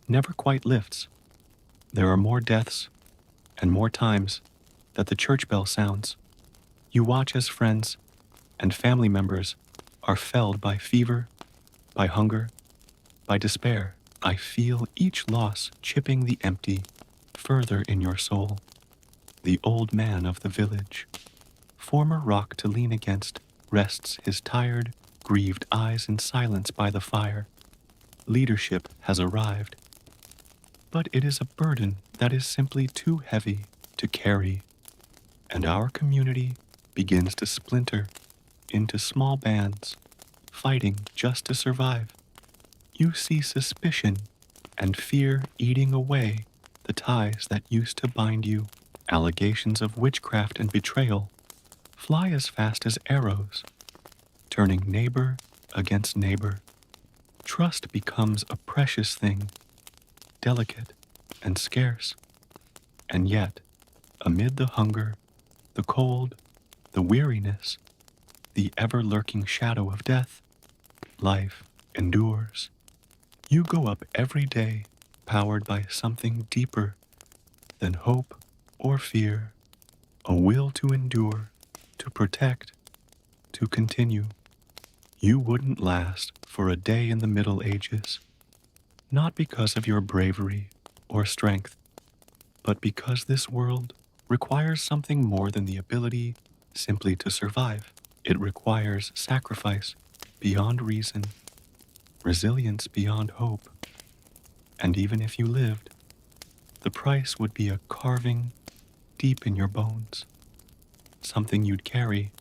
never quite lifts. There are more deaths and more times that the church bell sounds. You watch as friends and family members are felled by fever, by hunger, by despair. I feel each loss chipping the empty further in your soul. The old man of the village, former rock to lean against, rests his tired, grieved eyes in silence by the fire. Leadership has arrived, but it is a burden that is simply too heavy to carry, and our community begins to splinter into small bands, fighting just to survive. You see suspicion and fear eating away the ties that used to bind you. Allegations of witchcraft and betrayal fly as fast as arrows, turning neighbor against neighbor. Trust becomes a precious thing, delicate and scarce. And yet, amid the hunger, the cold, the weariness, the ever lurking shadow of death, life endures. You go up every day, powered by something deeper than hope or fear, a will to endure, to protect, to continue. You wouldn't last for a day in the Middle Ages, not because of your bravery or strength, but because this world requires something more than the ability simply to survive. It requires sacrifice beyond reason, resilience beyond hope, and even if you lived, the price would be a carving deep in your bones, something you'd carry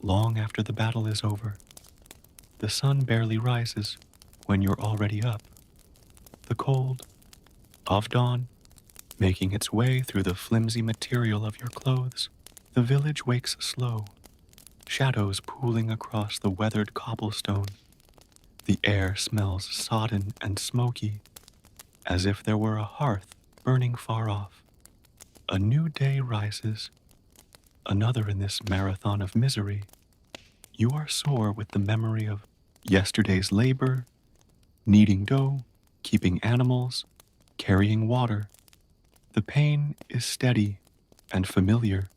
long after the battle is over. The sun barely rises when you're already up. The cold of dawn making its way through the flimsy material of your clothes. The village wakes slow, shadows pooling across the weathered cobblestone. The air smells sodden and smoky, as if there were a hearth burning far off. A new day rises, another in this marathon of misery. You are sore with the memory of yesterday's labor, kneading dough, keeping animals, carrying water. The pain is steady and familiar,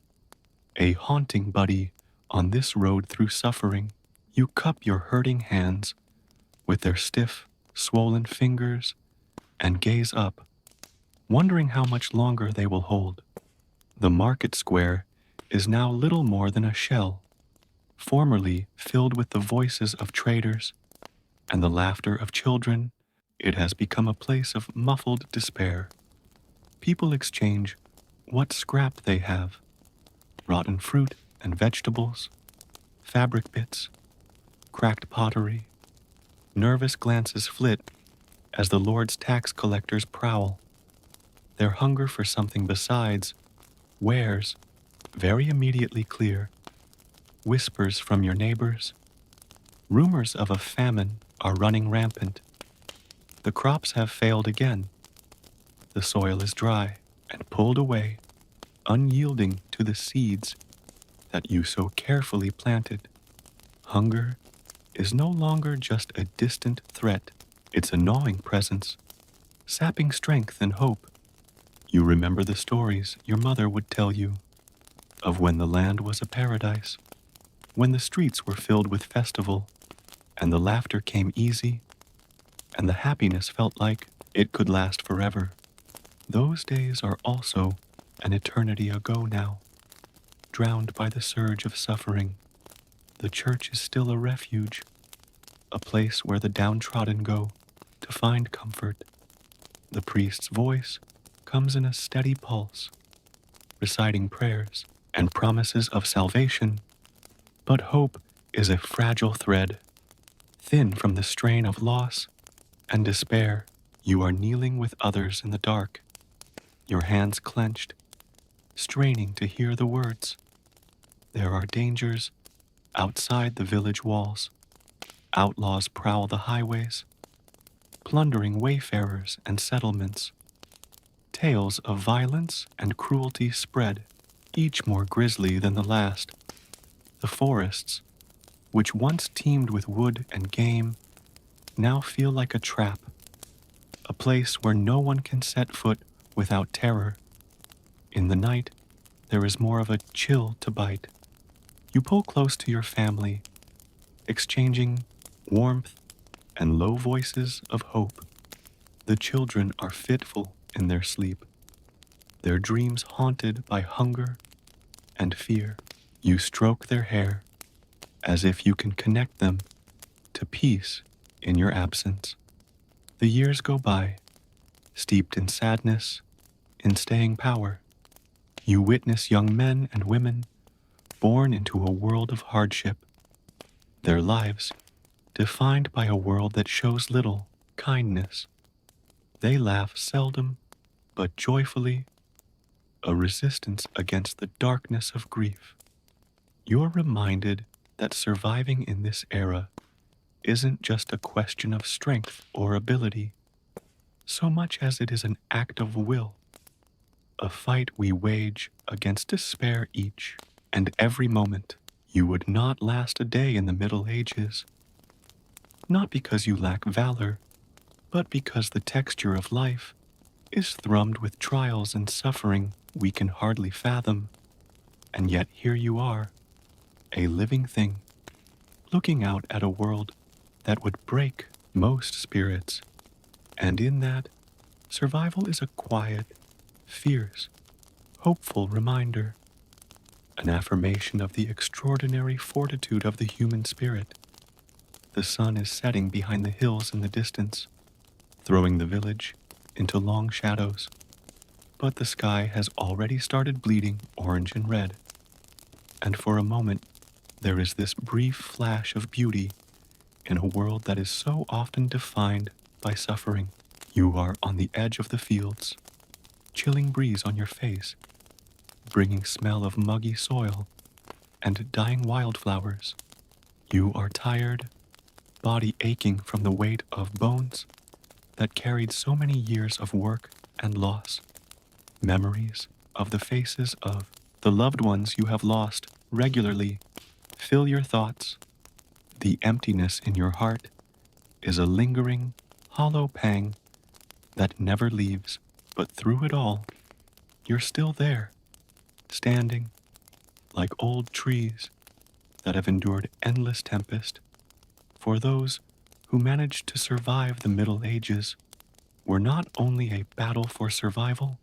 a haunting buddy on this road through suffering. You cup your hurting hands with their stiff, swollen fingers and gaze up, wondering how much longer they will hold. The market square is now little more than a shell, formerly filled with the voices of traders and the laughter of children. It has become a place of muffled despair. People exchange what scrap they have: rotten fruit and vegetables, fabric bits, cracked pottery. Nervous glances flit as the Lord's tax collectors prowl. Their hunger for something besides wares very immediately clear. Whispers from your neighbors. Rumors of a famine are running rampant. The crops have failed again. The soil is dry and pulled away, unyielding to the seeds that you so carefully planted. Hunger is no longer just a distant threat. It's a gnawing presence, sapping strength and hope. You remember the stories your mother would tell you of when the land was a paradise, when the streets were filled with festival, and the laughter came easy, and the happiness felt like it could last forever. Those days are also an eternity ago now, drowned by the surge of suffering. The church is still a refuge, a place where the downtrodden go to find comfort. The priest's voice comes in a steady pulse, reciting prayers and promises of salvation. But hope is a fragile thread, thin from the strain of loss and despair. You are kneeling with others in the dark, your hands clenched, straining to hear the words. There are dangers outside the village walls. Outlaws prowl the highways, plundering wayfarers and settlements. Tales of violence and cruelty spread, each more grisly than the last. The forests, which once teemed with wood and game, now feel like a trap, a place where no one can set foot without terror. In the night, there is more of a chill to bite. You pull close to your family, exchanging warmth and low voices of hope. The children are fitful in their sleep, their dreams haunted by hunger and fear. You stroke their hair as if you can connect them to peace in your absence. The years go by, steeped in sadness, in staying power. You witness young men and women born into a world of hardship, their lives defined by a world that shows little kindness. They laugh seldom, but joyfully, a resistance against the darkness of grief. You're reminded that surviving in this era isn't just a question of strength or ability, so much as it is an act of will, a fight we wage against despair each and every moment. You would not last a day in the Middle Ages, not because you lack valor, but because the texture of life is thrummed with trials and suffering we can hardly fathom. And yet here you are, a living thing, looking out at a world that would break most spirits. And in that, survival is a quiet, fierce, hopeful reminder, an affirmation of the extraordinary fortitude of the human spirit. The sun is setting behind the hills in the distance, throwing the village into long shadows, but the sky has already started bleeding orange and red. And for a moment, there is this brief flash of beauty in a world that is so often defined by suffering. You are on the edge of the fields, chilling breeze on your face, bringing smell of muggy soil and dying wildflowers. You are tired, body aching from the weight of bones that carried so many years of work and loss. Memories of the faces of the loved ones you have lost regularly fill your thoughts. The emptiness in your heart is a lingering, hollow pang that never leaves, but through it all, you're still there, standing like old trees that have endured endless tempest. For those who managed to survive the Middle Ages were not only a battle for survival,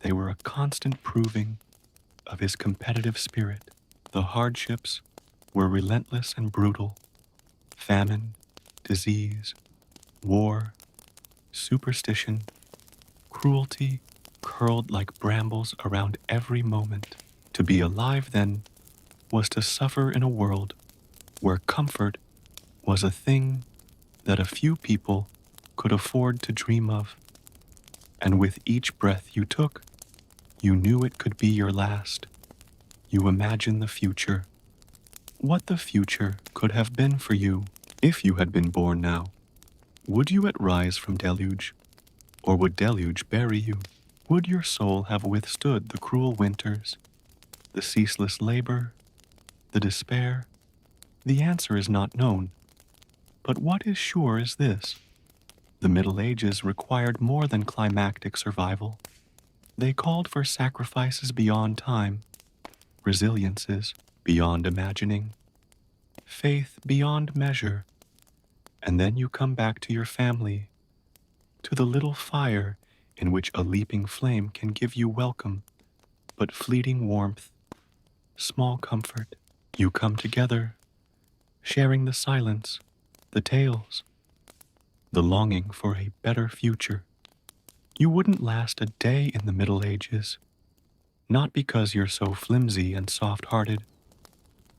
they were a constant proving of his competitive spirit. The hardships were relentless and brutal. Famine, disease, war, superstition, cruelty curled like brambles around every moment. To be alive then was to suffer in a world where comfort was a thing that a few people could afford to dream of. And with each breath you took, you knew it could be your last. You imagined the future, what the future could have been for you if you had been born now. Would you yet rise from deluge, or would deluge bury you? Would your soul have withstood the cruel winters, the ceaseless labor, the despair? The answer is not known. But what is sure is this: the Middle Ages required more than climactic survival. They called for sacrifices beyond time, resiliences beyond imagining, faith beyond measure. And then you come back to your family, to the little fire in which a leaping flame can give you welcome, but fleeting warmth, small comfort. You come together, sharing the silence, the tales, the longing for a better future. You wouldn't last a day in the Middle Ages, not because you're so flimsy and soft-hearted,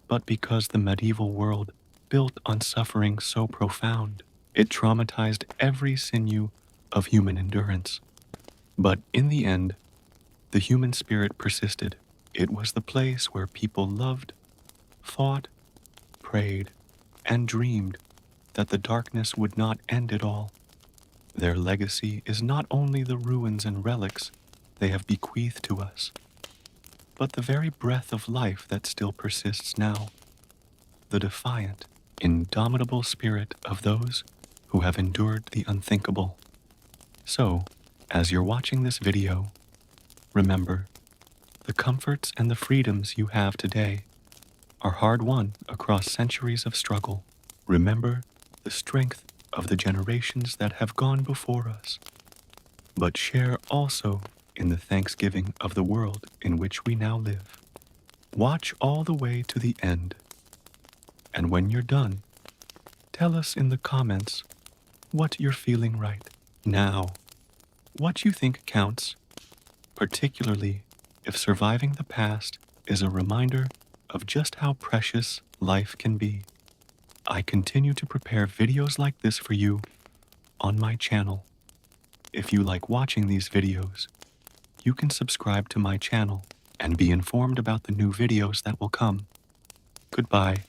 but because the medieval world, built on suffering so profound, it traumatized every sinew of human endurance. But in the end, the human spirit persisted. It was the place where people loved, fought, prayed, and dreamed that the darkness would not end it all. Their legacy is not only the ruins and relics they have bequeathed to us, but the very breath of life that still persists now, the defiant, indomitable spirit of those who have endured the unthinkable. So, as you're watching this video, remember, the comforts and the freedoms you have today are hard-won across centuries of struggle. Remember the strength of the generations that have gone before us, but share also in the thanksgiving of the world in which we now live. Watch all the way to the end, and when you're done, tell us in the comments what you're feeling right now, what you think counts, particularly if surviving the past is a reminder of just how precious life can be. I continue to prepare videos like this for you on my channel. If you like watching these videos, you can subscribe to my channel and be informed about the new videos that will come. Goodbye.